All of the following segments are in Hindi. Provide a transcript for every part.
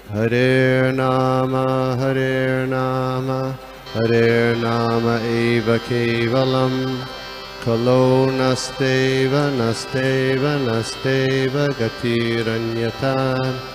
Hare Nama Hare Nama eva kevalam Kalo nasteva nasteva nasteva gatiranyata.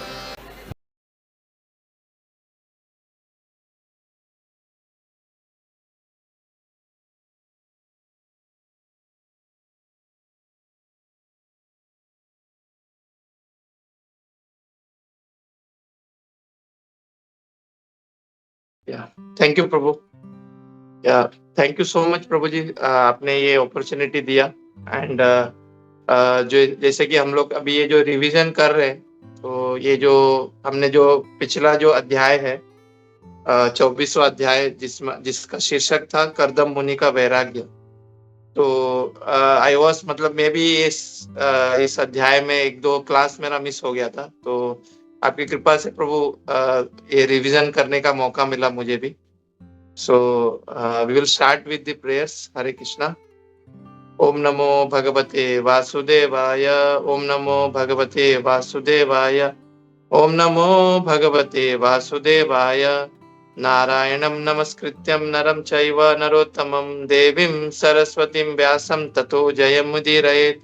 या थैंक यू प्रभु। या थैंक यू सो मच प्रभु जी, आपने ये अपॉर्चुनिटी दिया। एंड जो जैसे कि हम लोग अभी ये जो रिवीजन कर रहे हैं, तो ये जो हमने जो पिछला जो अध्याय है 24वां अध्याय जिसका शीर्षक था कर्दम मुनि का वैराग्य। तो आई वाज मतलब मैं भी इस अध्याय में एक दो क्लास मेरा मिस हो गया था, तो आपकी कृपा से प्रभु ये रिवीजन करने का मौका मिला मुझे भी। So we will start with the prayers. Hare Krishna. Om नमो भगवते वासुदेवाय। ओम नमो भगवते वासुदेवाय। ओम नमो भगवते वासुदेवाय। नारायणं नमस्कृत्यं नरं चैव नरोत्तमं देवीं सरस्वतीं व्यासं ततो जयमुदीरयेत्।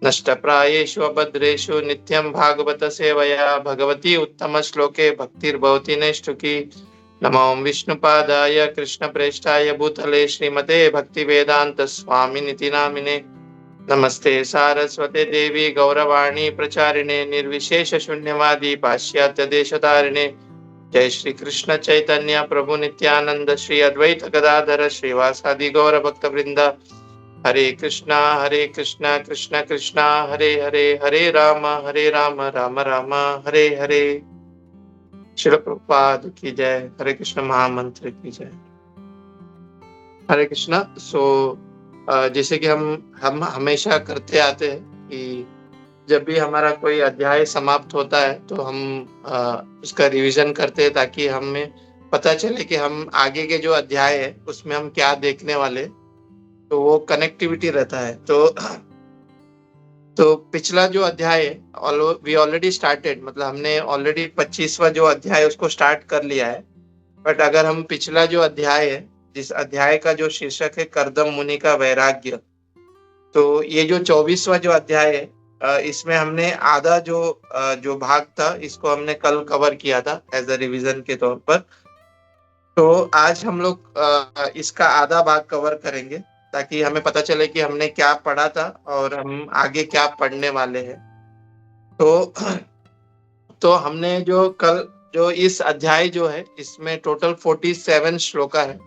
नष्टप्रायेषु अभद्रेषु नित्यं भागवत सेवया भगवती उत्तमश्लोके भक्तिर्भवति नैष्ठुकी। नमो विष्णुपादाय कृष्णप्रेष्ठाय भूतले श्रीमते भक्तिवेदांत स्वामिनिति नामिने। नमस्ते सारस्वते देवी गौरवाणी प्रचारिणे निर्विशेष शून्यवादी पाश्चात्य देशतारिणे। जय श्री कृष्ण चैतन्य प्रभु नित्यानंद श्री अद्वैत गदाधर श्रीवासादि गौर भक्त वृंदा। हरे कृष्णा कृष्ण कृष्णा हरे हरे, हरे राम राम राम हरे हरे। श्रील प्रभुपाद की जय। हरे कृष्ण महामंत्र की जय। हरे कृष्णा। सो जैसे कि हम हमेशा करते आते हैं कि जब भी हमारा कोई अध्याय समाप्त होता है तो हम उसका रिवीजन करते हैं, ताकि हमें पता चले कि हम आगे के जो अध्याय है उसमें हम क्या देखने वाले, तो वो कनेक्टिविटी रहता है। तो पिछला जो अध्याय है वी ऑलरेडी स्टार्टेड, मतलब हमने ऑलरेडी 25वां जो अध्याय उसको स्टार्ट कर लिया है। बट अगर हम पिछला जो अध्याय है, जिस अध्याय का जो शीर्षक है कर्दम मुनि का वैराग्य, तो ये जो 24वां जो अध्याय है इसमें हमने आधा जो भाग था इसको हमने कल कवर किया था एज अ रिवीजन के तौर पर। तो आज हम लोग इसका आधा भाग कवर करेंगे, ताकि हमें पता चले कि हमने क्या पढ़ा था और हम आगे क्या पढ़ने वाले हैं। तो हमने जो इस अध्याय जो है इसमें टोटल 47 श्लोका है।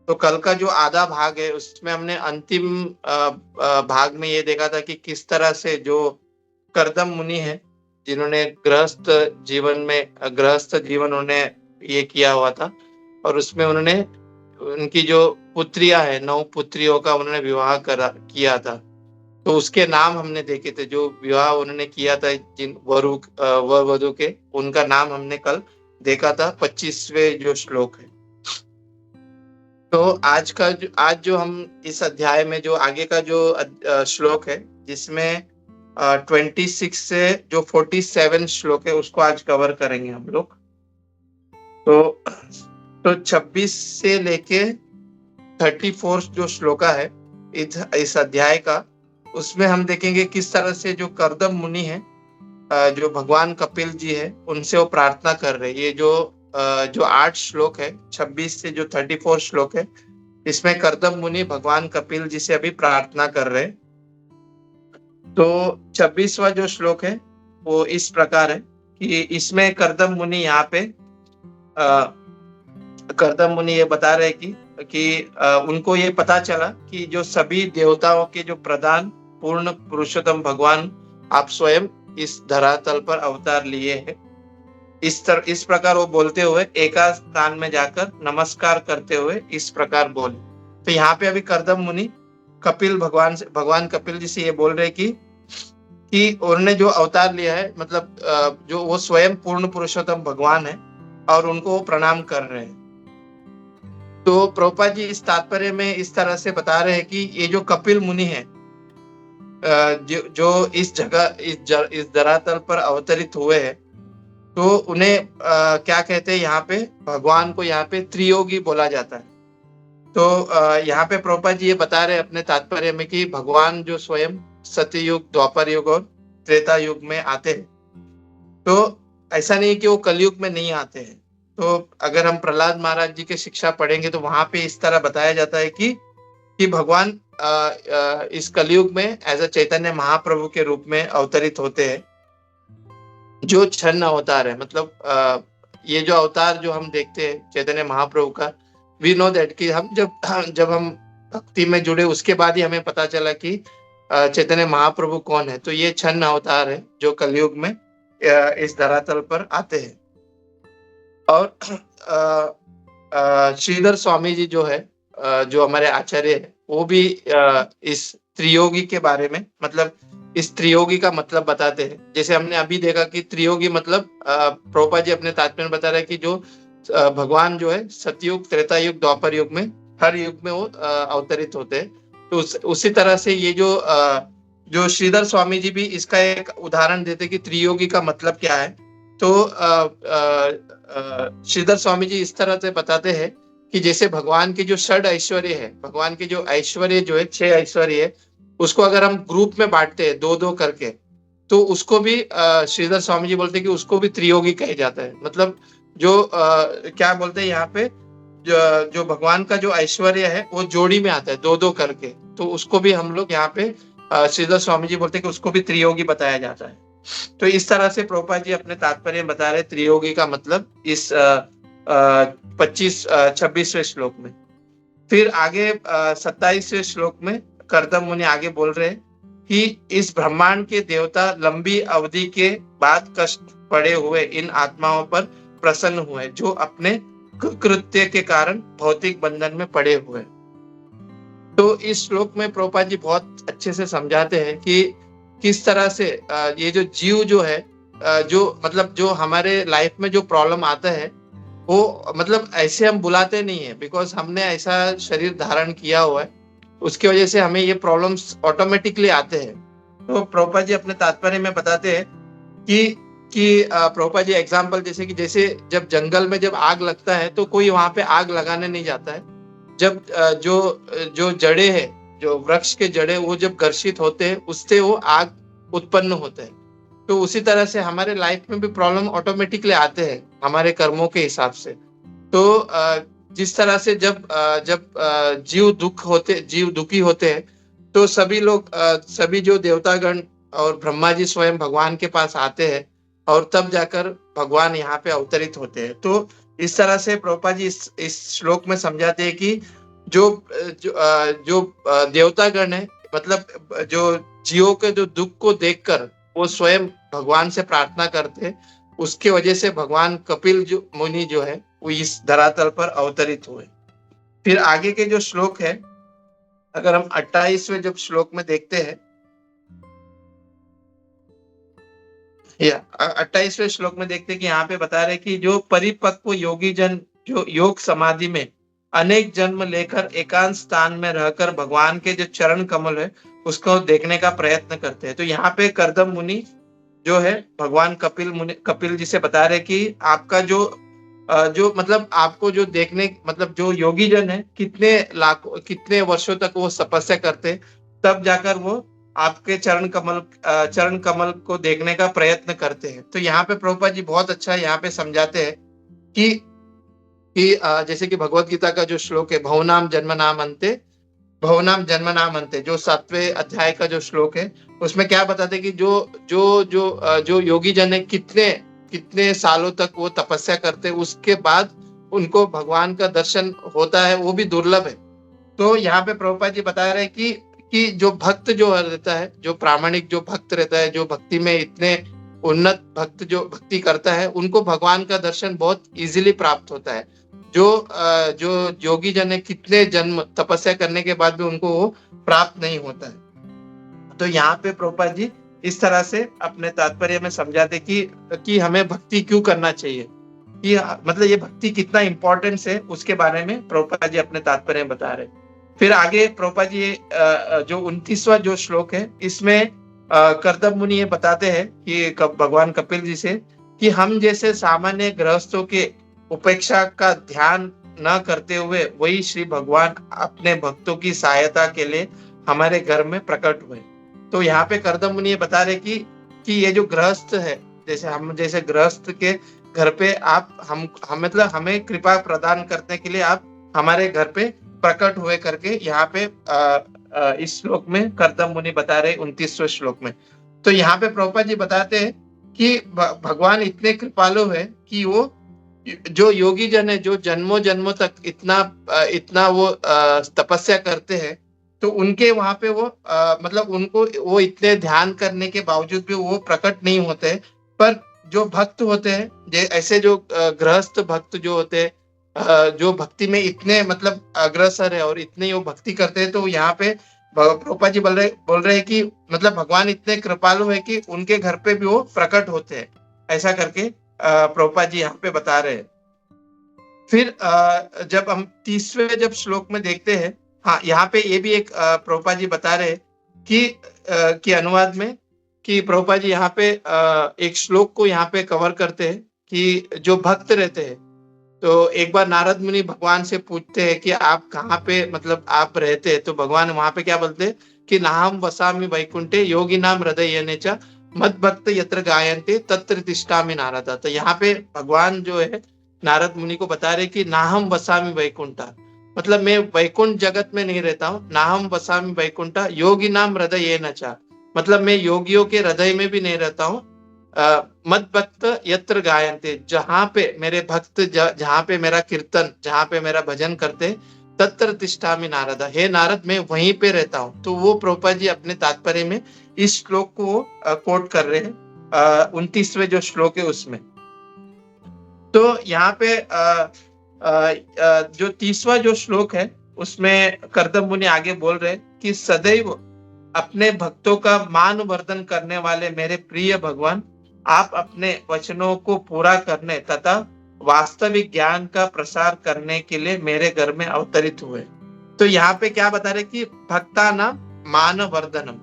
तो कल का जो आधा भाग है उसमें हमने अंतिम भाग में ये देखा था कि किस तरह से जो कर्दम मुनि है, जिन्होंने गृहस्थ जीवन उन्होंने ये किया हुआ था, और उसमें उन्होंने उनकी जो पुत्रियां है 9 पुत्रियों का उन्होंने विवाह किया था। तो उसके नाम हमने देखे थे, जो विवाह उन्होंने किया था जिन वर वधु के, उनका नाम हमने कल देखा था 25वें जो श्लोक है। तो आज जो हम इस अध्याय में जो आगे का जो श्लोक है, जिसमें 26 से जो 47 श्लोक है उसको आज कवर करेंगे हम लोग। तो 26 से लेके 34 जो श्लोका है इस अध्याय का, उसमें हम देखेंगे किस तरह से जो कर्दम मुनि है, जो भगवान कपिल जी है, उनसे वो प्रार्थना कर रहे हैं। ये जो 8 श्लोक है 26 से जो 34 श्लोक है, इसमें कर्दम मुनि भगवान कपिल जी से अभी प्रार्थना कर रहे हैं। तो 26वां जो श्लोक है वो इस प्रकार है कि इसमें कर्दम मुनि यहाँ पे कर्दम मुनि ये बता रहे कि उनको ये पता चला कि जो सभी देवताओं के जो प्रधान पूर्ण पुरुषोत्तम भगवान आप स्वयं इस धरातल पर अवतार लिए हैं। इस प्रकार वो बोलते हुए एकांत स्थान में जाकर नमस्कार करते हुए इस प्रकार बोले। तो यहाँ पे अभी कर्दम मुनि भगवान कपिल जी से ये बोल रहे कि उन्होंने जो अवतार लिया है, मतलब जो वो स्वयं पूर्ण पुरुषोत्तम भगवान है और उनको वो प्रणाम कर रहे हैं। तो प्रभुपाद जी इस तात्पर्य में इस तरह से बता रहे हैं कि ये जो कपिल मुनि है, जो इस जगह इस धरातल पर अवतरित हुए हैं, तो उन्हें क्या कहते हैं यहाँ पे, भगवान को यहाँ पे त्रियोगी बोला जाता है। तो यहाँ पे प्रभुपाद जी ये बता रहे हैं अपने तात्पर्य में कि भगवान जो स्वयं सत्ययुग, द्वापर युग और त्रेता युग में आते हैं। तो ऐसा नहीं कि वो कलयुग में नहीं आते हैं। तो अगर हम प्रहलाद महाराज जी की शिक्षा पढ़ेंगे तो वहां पे इस तरह बताया जाता है कि भगवान इस कलयुग में एज अ चैतन्य महाप्रभु के रूप में अवतरित होते हैं, जो छन्न अवतार है। मतलब ये जो अवतार जो हम देखते हैं चैतन्य महाप्रभु का, वी नो दैट कि हम जब हम भक्ति में जुड़े उसके बाद ही हमें पता चला कि चैतन्य महाप्रभु कौन है। तो ये छन्न अवतार है जो कलयुग में इस धरातल पर आते हैं। और श्रीधर स्वामी जी जो है, जो हमारे आचार्य है, वो भी इस त्रियोगी के बारे में, मतलब इस त्रियोगी का मतलब बताते हैं। जैसे हमने अभी देखा कि त्रियोगी मतलब प्रभुपाद जी अपने तात्पर्य में बता रहे हैं कि जो भगवान जो है सतयुग, त्रेता युग, द्वापर युग में, हर युग में वो अवतरित होते हैं। तो उसी तरह से ये जो श्रीधर स्वामी जी भी इसका एक उदाहरण देते हैं कि त्रियोगी का मतलब क्या है। तो श्रीधर स्वामी जी इस तरह से बताते हैं कि जैसे भगवान के जो षड ऐश्वर्य है, भगवान के जो ऐश्वर्य जो है, 6 ऐश्वर्य है, उसको अगर हम ग्रुप में बांटते हैं 2-2 करके, तो उसको भी श्रीधर स्वामी जी बोलते हैं कि उसको भी त्रियोगी कहा जाता है। मतलब जो क्या बोलते हैं यहाँ पे, जो भगवान का जो ऐश्वर्य है वो जोड़ी में आता है 2-2 करके, तो उसको भी हम लोग यहाँ पे श्रीधर स्वामी जी बोलते हैं कि उसको भी त्रियोगी बताया जाता है। तो इस तरह से प्रभुपाद जी अपने तात्पर्य में बता रहे त्रियोगी का मतलब इस 26वें श्लोक में। फिर आगे 27वें श्लोक में कर्दम मुनि आगे बोल रहे हैं कि इस ब्रह्मांड के देवता लंबी अवधि के बाद कष्ट पड़े हुए इन आत्माओं पर प्रसन्न हुए, जो अपने कृत्य के कारण भौतिक बंधन में पड़े हुए। तो इस श्लोक में प्रभुपाद जी बहुत अच्छे से समझाते हैं कि किस तरह से ये जो जीव जो है, जो मतलब जो हमारे लाइफ में जो प्रॉब्लम आता है, वो मतलब ऐसे हम बुलाते नहीं है, बिकॉज हमने ऐसा शरीर धारण किया हुआ है, उसकी वजह से हमें ये प्रॉब्लम्स ऑटोमेटिकली आते हैं। तो प्रभुपाद जी अपने तात्पर्य में बताते हैं कि प्रभुपाद जी एग्जाम्पल जैसे जब जंगल में जब आग लगता है तो कोई वहां पे आग लगाने नहीं जाता है। जब जो जड़े है, जो वृक्ष के जड़े वो जब घर्षित होते हैं, उससे वो आग उत्पन्न होते हैं। तो उसी तरह से हमारे लाइफ में भी प्रॉब्लम ऑटोमेटिकली आते हैं हमारे कर्मों के हिसाब से। तो जिस तरह से जब जीव दुखी होते हैं, तो सभी लोग सभी जो देवतागण और ब्रह्मा जी स्वयं भगवान के पास आते हैं, और तब जाकर भगवान यहाँ पे अवतरित होते हैं। तो इस तरह से प्रभुपाद जी इस श्लोक में समझाते हैं कि जो देवतागण है, मतलब जो जीवों के जो दुख को देखकर वो स्वयं भगवान से प्रार्थना करते हैं, उसके वजह से भगवान कपिल जो मुनि जो है वो इस धरातल पर अवतरित हुए। फिर आगे के जो श्लोक है, अगर हम 28वें जब श्लोक में देखते हैं, या 28वें श्लोक में देखते हैं कि यहाँ पे बता रहे कि जो परिपक्व योगी जन जो योग समाधि में अनेक जन्म लेकर एकांत स्थान में रहकर भगवान के जो चरण कमल है उसको देखने का प्रयत्न करते हैं। तो यहाँ पे कर्दम मुनि जो है भगवान कपिल जी से बता रहे कि आपका जो मतलब आपको जो देखने, मतलब जो योगी जन है कितने वर्षों तक वो तपस्या करते, तब जाकर वो आपके चरण कमल को देखने का प्रयत्न करते हैं। तो यहाँ पे प्रभुपाद जी बहुत अच्छा यहाँ पे समझाते हैं कि जैसे कि भगवत गीता का जो श्लोक है, भवनाम जन्म नाम अंते, जो 7वें अध्याय का जो श्लोक है, उसमें क्या बताते हैं कि जो योगी जन है कितने सालों तक वो तपस्या करते हैं, उसके बाद उनको भगवान का दर्शन होता है, वो भी दुर्लभ है। तो यहाँ पे प्रभुपाद जी बता रहे हैं कि जो भक्त जो रहता है, जो प्रामाणिक जो भक्त रहता है, जो भक्ति में इतने उन्नत भक्त जो भक्ति करता है, उनको भगवान का दर्शन बहुत इजीली प्राप्त होता है। जो योगी जन है कितने जन्म तपस्या करने के बाद भी उनको वो प्राप्त नहीं होता है। तो यहाँ पे प्रभुपाद जी इस तरह से अपने तात्पर्य में समझाते कि हमें भक्ति क्यों करना चाहिए, कि मतलब ये भक्ति कितना इंपॉर्टेंस है, उसके बारे में प्रभुपाद जी अपने तात्पर्य में बता रहे। फिर आगे प्रभुपाद जी जो 29वां जो श्लोक है, इसमें कर्दम मुनि ये बताते हैं कि भगवान कपिल जी से कि हम जैसे सामान्य गृहस्थों के उपेक्षा का ध्यान न करते हुए वही श्री भगवान अपने भक्तों की सहायता के लिए हमारे घर में प्रकट हुए। तो यहाँ पे करदम मुनि ये बता रहे कि ये जो गृहस्थ है, जैसे हम जैसे गृहस्थ के घर पे आप हम मतलब हमें कृपा प्रदान करने के लिए आप हमारे घर पे प्रकट हुए करके यहाँ पे इस श्लोक में करदम मुनि बता रहे 29वें श्लोक में। तो यहाँ पे प्रभुपाद जी बताते हैं कि भगवान इतने कृपालु है कि वो जो योगी जन है, जो जन्मों जन्मों तक इतना वो तपस्या करते हैं, तो उनके वहां पे वो मतलब उनको वो इतने ध्यान करने के बावजूद भी वो प्रकट नहीं होते। पर जो भक्त होते हैं, ऐसे जो गृहस्थ भक्त जो होते हैं, जो भक्ति में इतने मतलब अग्रसर है और इतने वो भक्ति करते हैं, तो यहाँ पे प्रभुपाद जी बोल रहे हैं कि मतलब भगवान इतने कृपालु है कि उनके घर पे भी वो प्रकट होते हैं, ऐसा करके प्रभुपाद जी यहाँ पे बता रहे हैं। फिर जब हम 30वें जब श्लोक में देखते हैं, हाँ यहाँ पे ये भी एक प्रभुपाद जी बता रहे हैं कि अनुवाद में कि प्रभुपाद जी यहाँ पे एक श्लोक को यहाँ पे कवर करते हैं कि जो भक्त रहते हैं, तो एक बार नारद मुनि भगवान से पूछते हैं कि आप कहाँ पे मतलब आप रहते हैं, तो भगवान वहां पे क्या बोलते हैं कि नाहम वसामि वैकुंठे योगी नाम हृदय च मद भक्त यत्र गायन्ते तत्र तिष्ठामि नारद। तो यहाँ पे भगवान जो है नारद मुनि को बता रहे कि नाहम वसामि वैकुंठा, मतलब मैं वैकुंठ जगत में नहीं रहता हूँ। नाहम वसामि वैकुंठा योगी नाम हृदय च, मतलब मैं योगियों के हृदय में भी नहीं रहता हूँ। मद भक्त यत्र गायन्ते, जहाँ पे मेरे भक्त जहाँ पे मेरा कीर्तन, जहाँ पे मेरा भजन करते, तत्र तिष्ठामि नारद, हे नारद मैं वहीं पे रहता हूँ। तो वो प्रभुपाद जी अपने तात्पर्य में इस श्लोक को कोट कर रहे हैं 29वें जो श्लोक है उसमें। तो यहाँ पे जो 30वां जो श्लोक है उसमें करदम मुनि आगे बोल रहे कि सदैव अपने भक्तों का मान वर्धन करने वाले मेरे प्रिय भगवान, आप अपने वचनों को पूरा करने तथा वास्तविक ज्ञान का प्रसार करने के लिए मेरे घर में अवतरित हुए। तो यहाँ पे क्या बता रहे कि भक्ता नाम मान वर्धनम,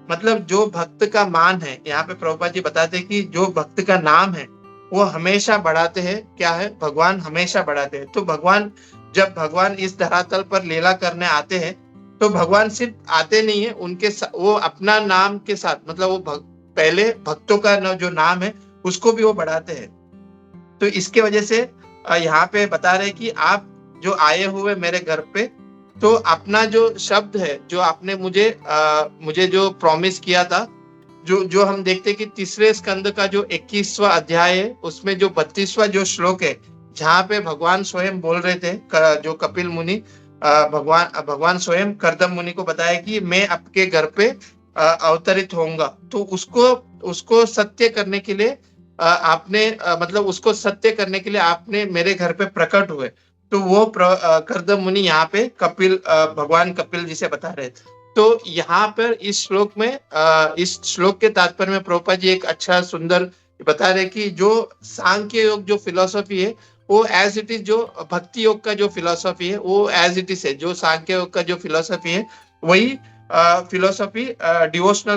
मतलब जो भक्त का मान है, यहाँ पे प्रभुपाद जी बताते हैं कि जो भक्त का नाम है वो हमेशा बढ़ाते हैं। क्या है, भगवान हमेशा बढ़ाते हैं। तो जब भगवान इस धरातल पर लीला करने आते हैं, तो भगवान सिर्फ आते नहीं है, उनके वो अपना नाम के साथ मतलब वो पहले भक्तों का जो नाम है उसको भी वो बढ़ाते हैं। तो इसके वजह से यहाँ पे बता रहे कि आप जो आए हुए मेरे घर पे, तो अपना जो शब्द है जो आपने मुझे जो प्रॉमिस किया था, जो हम देखते कि तीसरे स्कंद का जो 21वां अध्याय है उसमें जो 32वां जो श्लोक है, जहाँ पे भगवान स्वयं बोल रहे थे, जो कपिल मुनि भगवान स्वयं करदम मुनि को बताया कि मैं आपके घर पे अवतरित होऊंगा। तो उसको सत्य करने के लिए मतलब उसको सत्य करने के लिए आपने मेरे घर पे प्रकट हुए। तो वो करदम मुनि यहाँ पे भगवान कपिल जी से बता रहे थे। तो यहाँ पर इस श्लोक के तात्पर्य में प्रभुपाद जी एक अच्छा सुंदर बता रहे कि जो सांख्य योग जो फिलॉसफी है वो एज इट इज, जो भक्ति योग का जो फिलॉसफी है वो एज इट इज है, जो सांख्य योग का जो फिलॉसफी है वही फिलॉसफी डिवोशनल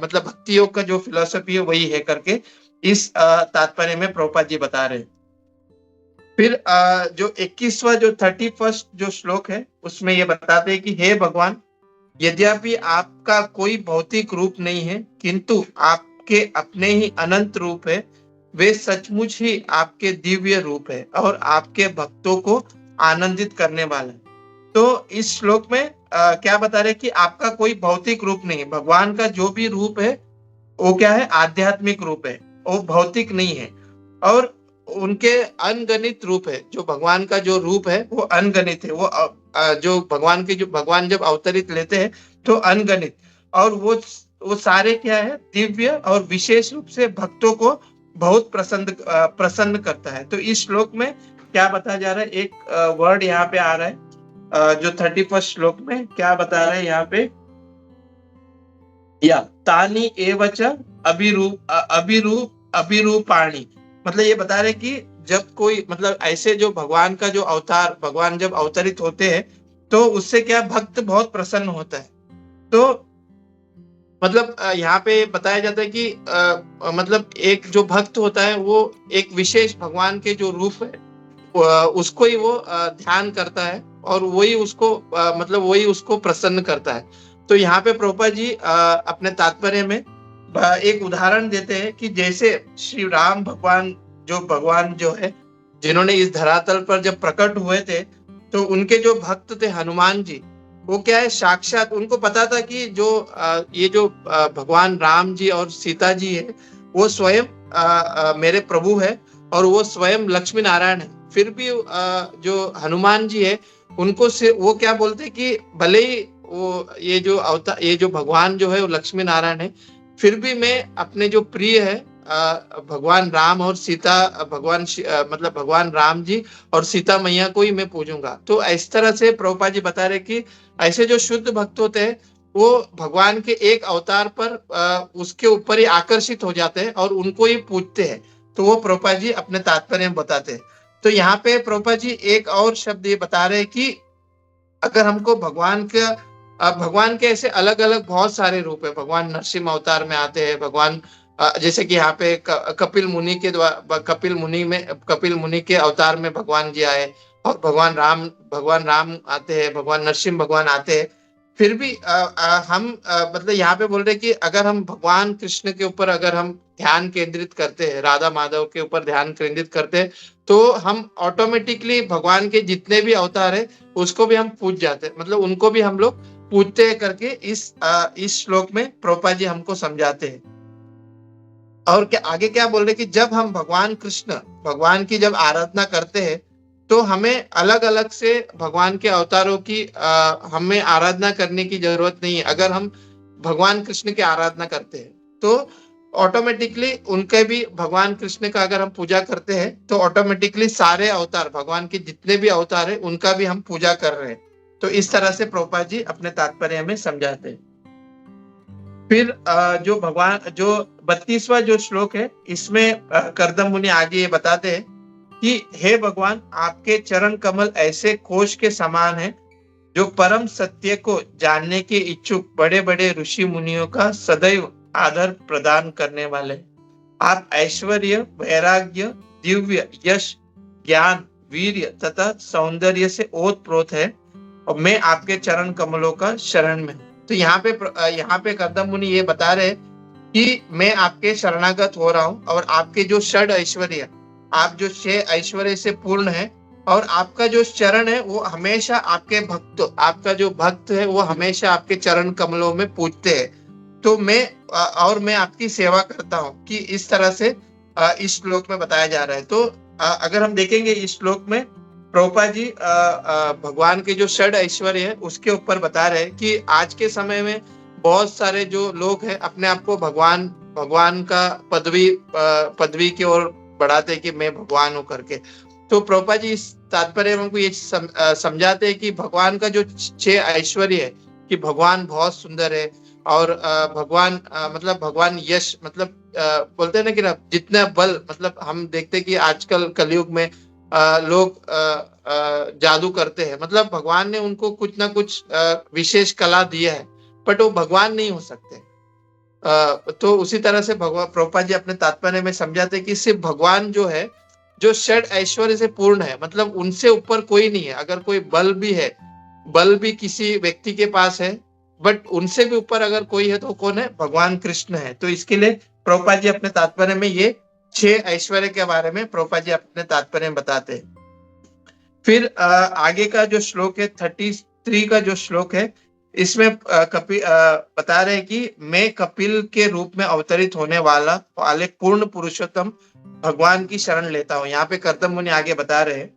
मतलब भक्ति योग का जो फिलॉसफी है वही है करके इस तात्पर्य में प्रभुपाद जी बता रहे हैं। फिर जो 21वां जो 31st जो श्लोक है उसमें ये बताते हैं कि हे भगवान, यद्यपि आपका कोई भौतिक रूप नहीं है किंतु आपके अपने ही अनंत रूप है, वे सचमुच ही आपके दिव्य रूप है और आपके भक्तों को आनंदित करने वाले। तो इस श्लोक में क्या बता रहे कि आपका कोई भौतिक रूप नहीं है। भगवान का जो भी रूप है वो क्या है, आध्यात्मिक रूप है, वो भौतिक नहीं है। और उनके अनगणित रूप है, जो भगवान का जो रूप है वो अनगणित है। वो जो भगवान जब अवतरित लेते हैं तो अनगणित, और वो सारे क्या है, दिव्य और विशेष रूप से भक्तों को बहुत प्रसन्न करता है। तो इस श्लोक में क्या बताया जा रहा है, एक वर्ड यहाँ पे आ रहा है जो 31st श्लोक में क्या बता रहे हैं यहाँ पे, या तानी एवच अभिरूपाणी, मतलब ये बता रहे कि जब कोई मतलब ऐसे जो भगवान का जो अवतार, भगवान जब अवतरित होते हैं तो उससे क्या भक्त बहुत प्रसन्न होता है। तो मतलब यहाँ पे बताया जाता है कि मतलब एक जो भक्त होता है वो एक विशेष भगवान के जो रूप है उसको ही वो ध्यान करता है और वही उसको मतलब वही उसको प्रसन्न करता है। तो यहाँ पे प्रभुपाद जी अपने तात्पर्य में एक उदाहरण देते हैं कि जैसे श्री राम भगवान जो है जिन्होंने इस धरातल पर जब प्रकट हुए थे तो उनके जो भक्त थे हनुमान जी, वो क्या है साक्षात उनको पता था कि जो ये जो भगवान राम जी और सीता जी है वो स्वयं मेरे प्रभु है और वो स्वयं लक्ष्मी नारायण है। फिर भी जो हनुमान जी है उनको से वो क्या बोलते कि भले ही वो ये जो भगवान जो है वो लक्ष्मी नारायण है, फिर भी मैं अपने जो प्रिय है भगवान राम और सीता मतलब भगवान राम जी और सीता मैया को ही मैं पूजूंगा। तो इस तरह से प्रभुपाद जी बता रहे कि ऐसे जो शुद्ध भक्त होते हैं वो भगवान के एक अवतार पर उसके ऊपर ही आकर्षित हो जाते हैं और उनको ही पूजते हैं। तो वो प्रभुपाद जी अपने तात्पर्य में बताते हैं। तो यहाँ पे प्रभुपाद जी एक और शब्द ये बता रहे हैं कि अगर हमको भगवान के ऐसे अलग अलग बहुत सारे रूप है। भगवान नरसिंह अवतार में आते हैं, भगवान जैसे कि यहाँ पे कपिल मुनि के अवतार में भगवान जी आए और भगवान राम आते हैं, भगवान नरसिंह भगवान आते हैं। फिर भी हम मतलब यहाँ पे बोल रहे कि अगर हम भगवान कृष्ण के ऊपर अगर हम ध्यान केंद्रित करते हैं, राधा माधव के ऊपर ध्यान केंद्रित करते हैं, तो हम ऑटोमेटिकली भगवान के जितने भी अवतार है उसको भी हम पूज जाते हैं, मतलब उनको भी हम लोग पूजते हैं करके इस श्लोक में प्रभुपाद जी हमको समझाते हैं। और क्या आगे क्या बोल रहे कि जब हम भगवान की जब आराधना करते हैं तो हमें अलग अलग से भगवान के अवतारों की हमें आराधना करने की जरूरत नहीं है। अगर हम भगवान कृष्ण की आराधना करते हैं तो ऑटोमेटिकली उनके भी भगवान कृष्ण का अगर हम पूजा करते हैं तो ऑटोमेटिकली सारे अवतार भगवान के जितने भी अवतार है उनका भी हम पूजा कर रहे हैं। तो इस तरह से प्रभुपाद जी अपने तात्पर्य में समझाते हैं। फिर जो 32वां जो श्लोक है इसमें कर्दम मुनि आगे ये बताते हैं कि हे भगवान आपके चरण कमल ऐसे कोश के समान है जो परम सत्य को जानने के इच्छुक बड़े बड़े ऋषि मुनियों का सदैव आदर प्रदान करने वाले। आप ऐश्वर्य, वैराग्य, दिव्य यश, ज्ञान, वीर्य तथा सौंदर्य से ओतप्रोत है और मैं आपके चरण कमलों का शरण में हूँ। तो यहाँ पे कर्दम मुनि ये बता रहे कि मैं आपके शरणागत हो रहा हूँ और आपके जो षड ऐश्वर्य, आप जो 6 ऐश्वर्य से पूर्ण है और आपका जो चरण है वो हमेशा आपका जो भक्त है वो हमेशा आपके चरण कमलों में पूजते हैं। तो मैं आपकी सेवा करता हूँ कि इस तरह से इस श्लोक में बताया जा रहा है। तो अगर हम देखेंगे इस श्लोक में प्रभुपाद जी भगवान के जो षड ऐश्वर्य है उसके ऊपर बता रहे हैं कि आज के समय में बहुत सारे जो लोग हैं अपने आप को भगवान का पदवी की ओर बढ़ाते हैं कि मैं भगवान हूँ करके। तो प्रभुपाद जी इस तात्पर्य में हमको ये समझाते हैं कि भगवान का जो 6 ऐश्वर्य है कि भगवान बहुत सुंदर है और मतलब भगवान यश मतलब बोलते हैं ना कि जितना बल मतलब हम देखते हैं कि आजकल कलयुग में लोग जादू करते हैं, मतलब भगवान ने उनको कुछ ना कुछ विशेष कला दिया है बट वो भगवान नहीं हो सकते। तो उसी तरह से प्रभुपाद जी अपने तात्पर्य में समझाते हैं कि सिर्फ भगवान जो है जो षड ऐश्वर्य से पूर्ण है, मतलब उनसे ऊपर कोई नहीं है। अगर कोई बल भी किसी व्यक्ति के पास है बट उनसे भी ऊपर अगर कोई है तो कौन है? भगवान कृष्ण है। तो इसके लिए प्रभुपाद जी अपने तात्पर्य में ये 6 ऐश्वर्य के बारे में प्रभुपाद जी अपने तात्पर्य में बताते हैं। फिर आगे का जो श्लोक है 33 का जो श्लोक है इसमें बता रहे हैं कि मैं कपिल के रूप में अवतरित होने वाले पूर्ण पुरुषोत्तम भगवान की शरण लेता हूँ। यहाँ पे कर्दम मुनि आगे बता रहे हैं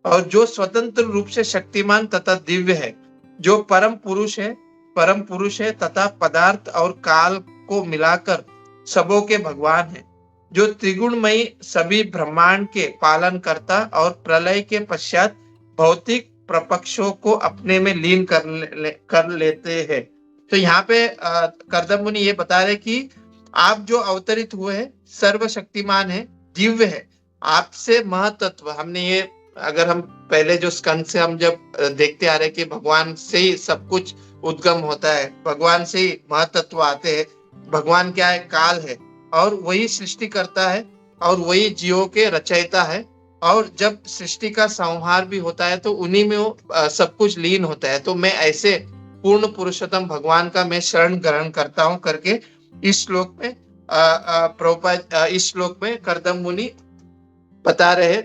और जो स्वतंत्र रूप से शक्तिमान तथा दिव्य है, जो परम पुरुष है तथा पदार्थ और काल को मिलाकर सबों के भगवान है, जो त्रिगुणमयी सभी ब्रह्मांड के पालन करता और प्रलय के पश्चात भौतिक प्रपक्षों को अपने में लीन कर लेते हैं। तो यहाँ पे कर्दम मुनि ये बता रहे कि आप जो अवतरित हुए हैं सर्वशक्तिमान है, दिव्य है, आपसे महतत्व हमने ये अगर हम पहले जो स्कंद से हम जब देखते आ रहे कि भगवान से ही सब कुछ उद्गम होता है, भगवान से ही महतत्व आते हैं, भगवान क्या है, काल है, और वही सृष्टि करता है, और वही जीवों के रचयिता है, और जब सृष्टि का संहार भी होता है तो उन्हीं में वो सब कुछ लीन होता है। तो मैं ऐसे पूर्ण पुरुषोत्तम भगवान का मैं शरण ग्रहण करता हूँ करके इस श्लोक में प्रभुपाद इस श्लोक में करदम मुनि बता रहे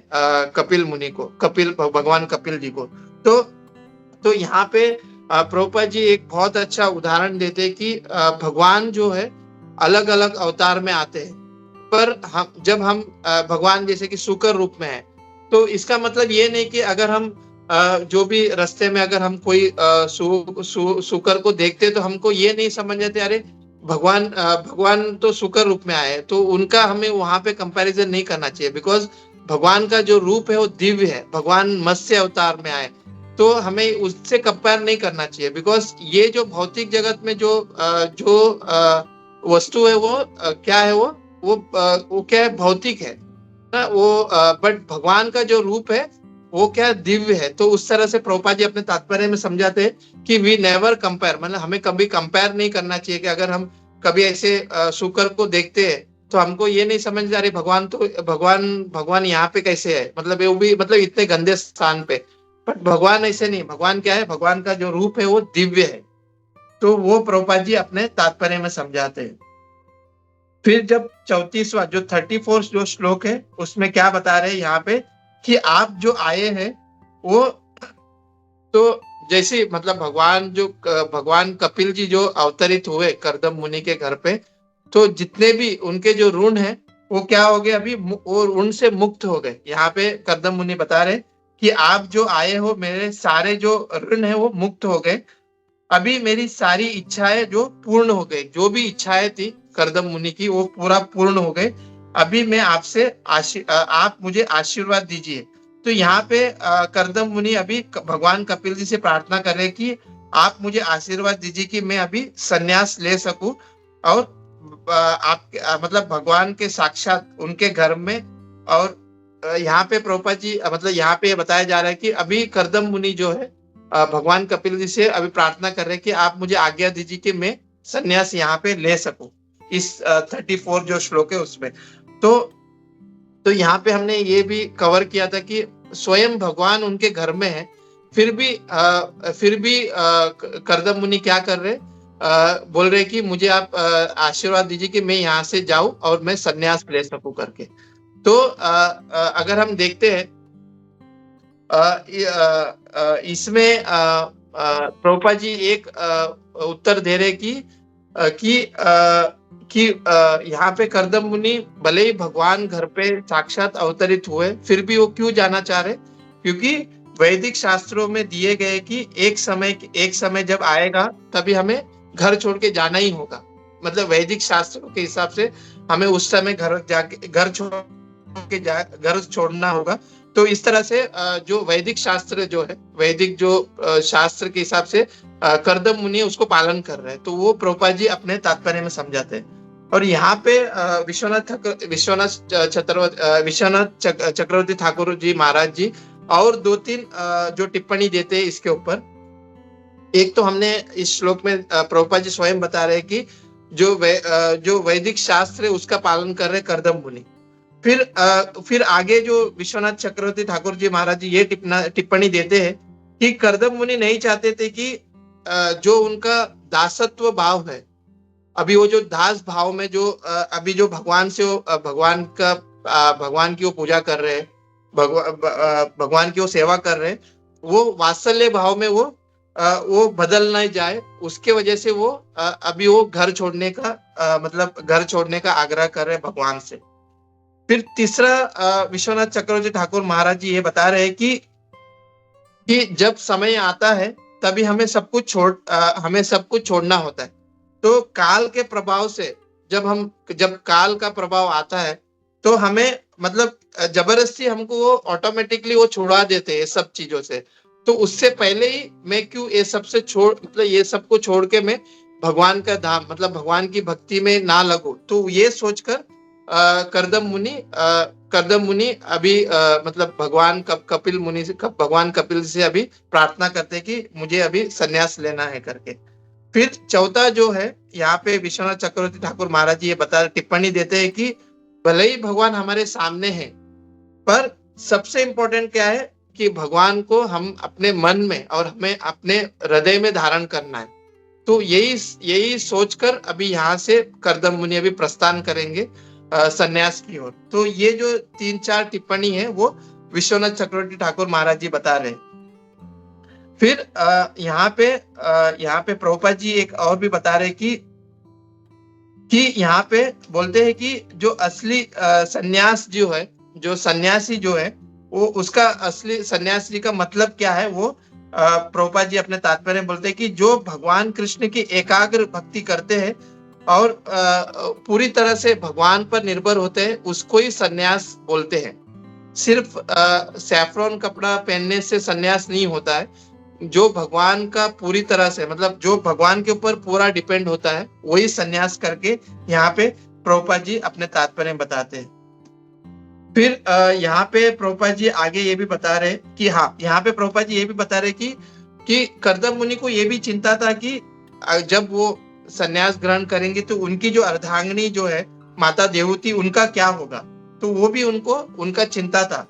कपिल मुनि को, कपिल भगवान कपिल जी को। तो यहाँ पे प्रभुपाद जी एक बहुत अच्छा उदाहरण देते हैं कि भगवान जो है अलग अलग अवतार में आते हैं, पर जब हम भगवान जैसे कि शुकर रूप में है, तो इसका मतलब ये नहीं कि अगर हम जो भी रास्ते में अगर हम कोई शुकर को देखते तो हमको ये नहीं समझ जाते अरे भगवान तो शुकर रूप में आए, तो उनका हमें वहां पे कंपैरिजन नहीं करना चाहिए, बिकॉज भगवान का जो रूप है वो दिव्य है, भगवान मत्स्य अवतार में आए, तो हमें उससे कंपेयर नहीं करना चाहिए, बिकॉज ये जो भौतिक जगत में जो वस्तु है वो क्या है, वो क्या है, भौतिक है ना वो, बट भगवान का जो रूप है वो क्या दिव्य है। तो उस तरह से प्रभुपाद जी अपने तात्पर्य में समझाते हैं कि वी नेवर कंपेयर, मतलब हमें कभी कंपेयर नहीं करना चाहिए कि अगर हम कभी ऐसे शुक्र को देखते हैं तो हमको ये नहीं समझ आ रही भगवान यहाँ पे कैसे है, मतलब वो भी मतलब इतने गंदे स्थान पे, बट भगवान ऐसे नहीं, भगवान क्या है, भगवान का जो रूप है वो दिव्य है। तो वो प्रभुपाद जी अपने तात्पर्य में समझाते हैं। फिर जब 34वां जो 34 जो श्लोक है उसमें क्या बता रहे हैं यहाँ पे कि आप जो आए हैं वो, तो जैसे मतलब भगवान कपिल जी जो अवतरित हुए करदम मुनि के घर पे, तो जितने भी उनके जो ऋण है वो क्या हो गए, अभी वो ऋण से मुक्त हो गए। यहाँ पे करदम मुनि बता रहे कि आप जो आए हो मेरे सारे जो ऋण है वो मुक्त हो गए, अभी मेरी सारी इच्छाएं जो पूर्ण हो गई, जो भी इच्छाएं थी करदम मुनि की वो पूरा पूर्ण हो गए, अभी मैं आपसे आप मुझे आशीर्वाद दीजिए। तो यहाँ पे करदम मुनि अभी भगवान कपिल जी से प्रार्थना कर रहे कि आप मुझे आशीर्वाद दीजिए कि मैं अभी संन्यास ले सकूं, और आप मतलब भगवान के साक्षात उनके घर में। और यहाँ पे प्रभुपाद जी मतलब यहाँ पे बताया जा रहा है कि अभी करदम मुनि जो है भगवान कपिल जी से अभी प्रार्थना कर रहे हैं कि आप मुझे आज्ञा दीजिए कि मैं संन्यास यहाँ पे ले सकूं, इस 34 जो श्लोक है उसमें। तो यहाँ पे हमने ये भी कवर किया था कि स्वयं भगवान उनके घर में है, फिर भी करदम मुनि क्या कर रहे, बोल रहे कि मुझे आप आशीर्वाद दीजिए कि मैं यहाँ से जाऊं और मैं संन्यास ले सकूं करके। तो अगर हम देखते हैं इसमें प्रभुपाद जी एक उत्तर दे रहे कि यहाँ पे करदम मुनि भले ही भगवान घर पे साक्षात अवतरित हुए, फिर भी वो क्यों जाना चाह रहे, क्योंकि वैदिक शास्त्रों में दिए गए कि एक समय जब आएगा तभी हमें घर छोड़ के जाना ही होगा, मतलब वैदिक शास्त्रों के हिसाब से हमें उस समय घर छोड़ना होगा। तो इस तरह से जो वैदिक शास्त्र जो है, वैदिक जो शास्त्र के हिसाब से करदम मुनि उसको पालन कर रहे हैं, तो वो प्रभुपाद जी अपने तात्पर्य में समझाते हैं। और यहाँ पे विश्वनाथ चक्रवर्ती ठाकुर जी महाराज जी और 2-3 जो टिप्पणी देते हैं इसके ऊपर। एक तो हमने इस श्लोक में प्रभुपाद जी स्वयं बता रहे हैं कि जो वैदिक शास्त्र है उसका पालन कर रहे करदम मुनि। फिर आगे जो विश्वनाथ चक्रवर्ती ठाकुर जी महाराज जी ये टिप्पणी देते हैं कि करदम मुनि नहीं चाहते थे कि जो उनका दासत्व भाव है, अभी वो जो दास भाव में जो अभी जो भगवान से भगवान की वो पूजा कर रहे हैं, भगवान की वो सेवा कर रहे हैं, वो वात्सल्य भाव में वो बदल नहीं जाए, उसके वजह से वो अभी वो घर छोड़ने का आग्रह कर रहे हैं भगवान से। फिर तीसरा विश्वनाथ चक्रवर्ती ठाकुर महाराज जी ये बता रहे हैं कि जब समय आता है तभी हमें सब कुछ छोड़ना होता है। तो काल के प्रभाव से जब काल का प्रभाव आता है तो हमें मतलब जबरदस्ती हमको वो ऑटोमेटिकली वो छुड़ा देते हैं सब चीजों से। तो उससे पहले ही मैं क्यों ये सबको छोड़ के मैं भगवान का धाम मतलब भगवान की भक्ति में ना लगूं। तो ये सोचकर करदम मुनि कर्दम मुनि अभी मतलब भगवान कपिल से अभी प्रार्थना करते कि मुझे अभी सन्यास लेना है करके। फिर चौथा जो है, यहाँ पे विश्वनाथ चक्रवर्ती ठाकुर महाराज जी ये टिप्पणी देते हैं कि भले ही भगवान हमारे सामने है, पर सबसे इंपॉर्टेंट क्या है कि भगवान को हम अपने मन में और हमें अपने हृदय में धारण करना है। तो यही यही सोचकर अभी यहाँ से कर्दम मुनि अभी प्रस्थान करेंगे सन्यास की ओर। तो ये जो 3-4 टिप्पणी है वो विश्वनाथ चक्रवर्ती ठाकुर महाराज जी बता रहे हैं। फिर यहाँ पे प्रभुपाद जी एक और भी बता रहे कि यहाँ पे बोलते हैं कि जो असली सन्यास जो सन्यासी जो है वो उसका असली सन्यासी का मतलब क्या है, वो प्रभुपाद जी अपने तात्पर्य में बोलते हैं कि जो भगवान कृष्ण की एकाग्र भक्ति करते हैं और पूरी तरह से भगवान पर निर्भर होते हैं, उसको ही सन्यास बोलते हैं। सिर्फ सैफरॉन कपड़ा पहनने से सन्यास नहीं होता है। जो भगवान का पूरी तरह से मतलब जो भगवान के ऊपर पूरा डिपेंड होता है वही सन्यास करके यहाँ पे प्रभुपाद जी अपने तात्पर्य में बताते हैं। फिर यहाँ पे प्रभुपाद जी आगे ये भी बता रहे कि हाँ, यहाँ पे प्रभुपाद जी ये भी बता रहे कि कर्दम मुनि को ये भी चिंता था कि जब वो सन्यास ग्रहण करेंगे तो उनकी जो अर्धांगिनी जो है माता देवहूति, उनका क्या होगा, तो वो भी उनका चिंता था।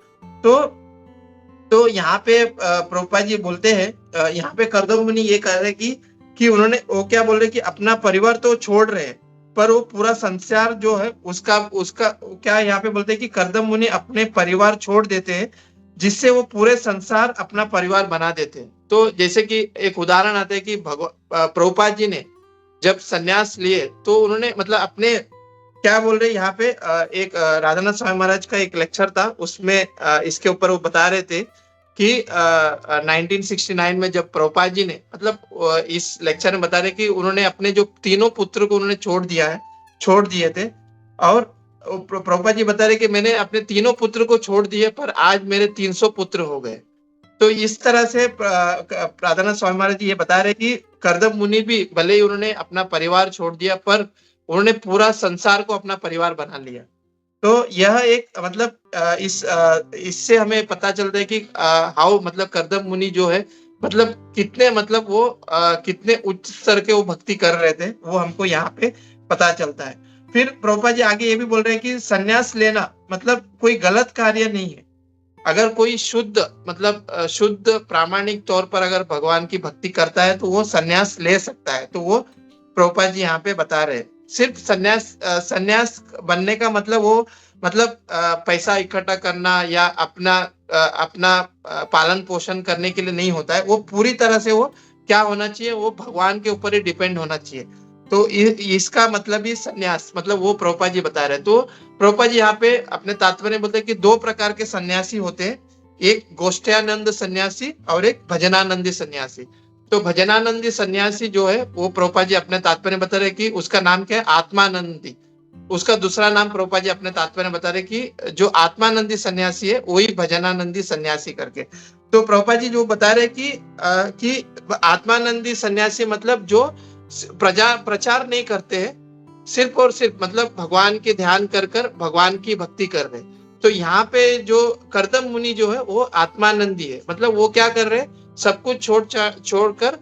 तो यहाँ पे प्रभुपाद जी बोलते हैं, यहाँ पे कर्दम मुनि ये कह रहे कि उन्होंने वो क्या बोल रहे कि अपना परिवार तो छोड़ रहे हैं, पर वो पूरा संसार जो है उसका क्या यहाँ पे बोलते हैं कि कर्दम मुनि अपने परिवार छोड़ देते हैं, जिससे वो पूरे संसार अपना परिवार बना देते हैं। तो जैसे कि एक उदाहरण आता है कि प्रभुपाद जी ने जब सन्यास लिए तो उन्होंने मतलब अपने क्या बोल रहे यहाँ पे एक राधानाथ स्वामी महाराज का एक लेक्चर था, उसमें इसके ऊपर वो बता रहे थे कि 1969 में जब प्रभुपाद जी ने मतलब इस लेक्चर में बता रहे कि उन्होंने अपने जो तीनों पुत्र को उन्होंने छोड़ दिए थे, और प्रभुपाद जी बता रहे कि मैंने अपने तीनों पुत्र को छोड़ दिए पर आज मेरे 300 पुत्र हो गए। तो इस तरह से राधानाथ स्वामी महाराज जी ये बता रहे कि कर्दम मुनि भी भले ही उन्होंने अपना परिवार छोड़ दिया पर उन्होंने पूरा संसार को अपना परिवार बना लिया। तो यह एक मतलब इससे हमें पता चलता है कि हाउ मतलब कर्दम मुनि जो है मतलब कितने मतलब वो कितने उच्च स्तर के वो भक्ति कर रहे थे, वो हमको यहाँ पे पता चलता है। फिर प्रभुपाद जी आगे ये भी बोल रहे हैं कि सन्यास लेना मतलब कोई गलत कार्य नहीं है। अगर कोई शुद्ध प्रामाणिक तौर पर अगर भगवान की भक्ति करता है तो वो सन्यास ले सकता है। तो वो प्रभुपाद जी यहाँ पे बता रहे हैं। सिर्फ सन्यास बनने का मतलब वो मतलब पैसा इकट्ठा करना या अपना पालन पोषण करने के लिए नहीं होता है। वो पूरी तरह से वो क्या होना चाहिए, वो भगवान के ऊपर ही डिपेंड होना चाहिए। तो इसका मतलब ही सन्यास मतलब वो प्रभुपाद जी बता रहे हैं। तो प्रभुपाद जी यहाँ पे अपने तात्पर्य बोलते हैं कि 2 प्रकार के सन्यासी होते हैं, एक गोष्ठ्यानंद सन्यासी और एक भजनानंदी सन्यासी। तो भजनानंदी सन्यासी जो है वो प्रभुपाद जी अपने तात्पर्य बता रहे कि उसका नाम क्या है, आत्मानंदी। उसका दूसरा नाम प्रभुपाद जी अपने तात्पर्य बता रहे कि जो आत्मानंदी सन्यासी है वही भजनानंदी सन्यासी करके। तो प्रभुपाद जी जो बता रहे कि आत्मानंदी सन्यासी मतलब जो प्रचार नहीं करते हैं, सिर्फ और सिर्फ मतलब भगवान के ध्यान कर भगवान की भक्ति कर रहे। तो यहाँ पे जो कर्दम मुनि जो है वो आत्मानंदी है, मतलब वो क्या कर रहे, सब कुछ छोड़कर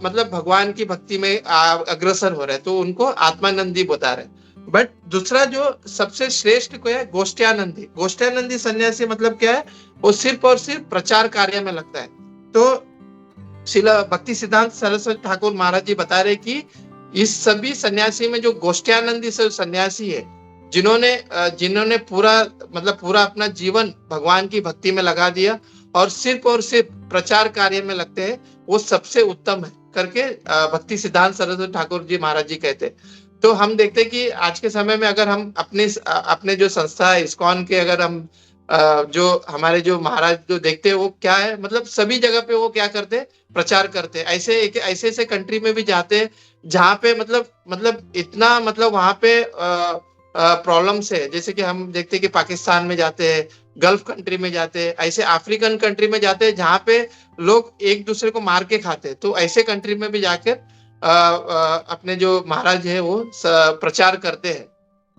मतलब भगवान की भक्ति में अग्रसर हो रहे, तो उनको आत्मानंदी बता रहे। बट दूसरा जो सबसे श्रेष्ठ को है गोष्ठ्यानंदी सन्यासी मतलब क्या है, वो सिर्फ और सिर्फ प्रचार कार्य में लगता है। तो श्रील भक्ति सिद्धांत सरस्वती ठाकुर महाराज जी बता रहे कि इस सभी सन्यासी में जो गोष्ठ्यानंदी सन्यासी है, जिन्होंने पूरा अपना जीवन भगवान की भक्ति में लगा दिया और सिर्फ प्रचार कार्य में लगते हैं, वो सबसे उत्तम है करके भक्ति सिद्धांत सरस्वती ठाकुर जी महाराज जी कहते हैं। तो हम देखते हैं कि आज के समय में अगर हम अपने जो संस्था है इस्कॉन के, अगर हम जो हमारे जो महाराज जो देखते हैं वो क्या है, मतलब सभी जगह पे वो क्या करते हैं, प्रचार करते हैं। ऐसे कंट्री में भी जाते हैं जहाँ पे मतलब इतना मतलब वहां पे प्रॉब्लम्स है। जैसे कि हम देखते हैं कि पाकिस्तान में जाते हैं, गल्फ कंट्री में जाते हैं, ऐसे अफ्रीकन कंट्री में जाते हैं जहाँ पे लोग एक दूसरे को मार के खाते हैं। तो ऐसे कंट्री में भी जाकर अपने जो महाराज है वो प्रचार करते हैं।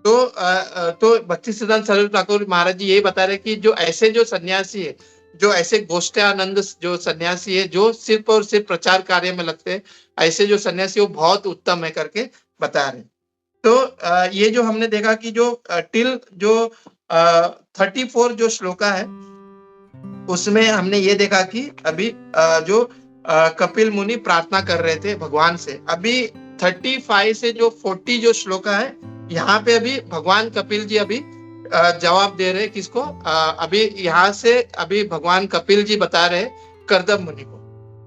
तो भक्ति सिद्धांत सरस्वती ठाकुर महाराज जी यही बता रहे कि जो ऐसे जो सन्यासी है, जो ऐसे गोष्ठानंद जो सन्यासी है, जो सिर्फ और सिर्फ प्रचार कार्य में लगते हैं, ऐसे जो सन्यासी वो बहुत उत्तम है करके बता रहे हैं। तो ये जो हमने देखा कि जो टिल जो 34 जो श्लोका है, उसमें हमने ये देखा कि अभी जो कपिल मुनि प्रार्थना कर रहे थे भगवान से। अभी 35 से जो 40 जो श्लोका है, यहाँ पे अभी भगवान कपिल जी अभी जवाब दे रहे हैं किसको? अभी यहाँ से अभी भगवान कपिल जी बता रहे हैं कर्दम मुनि को।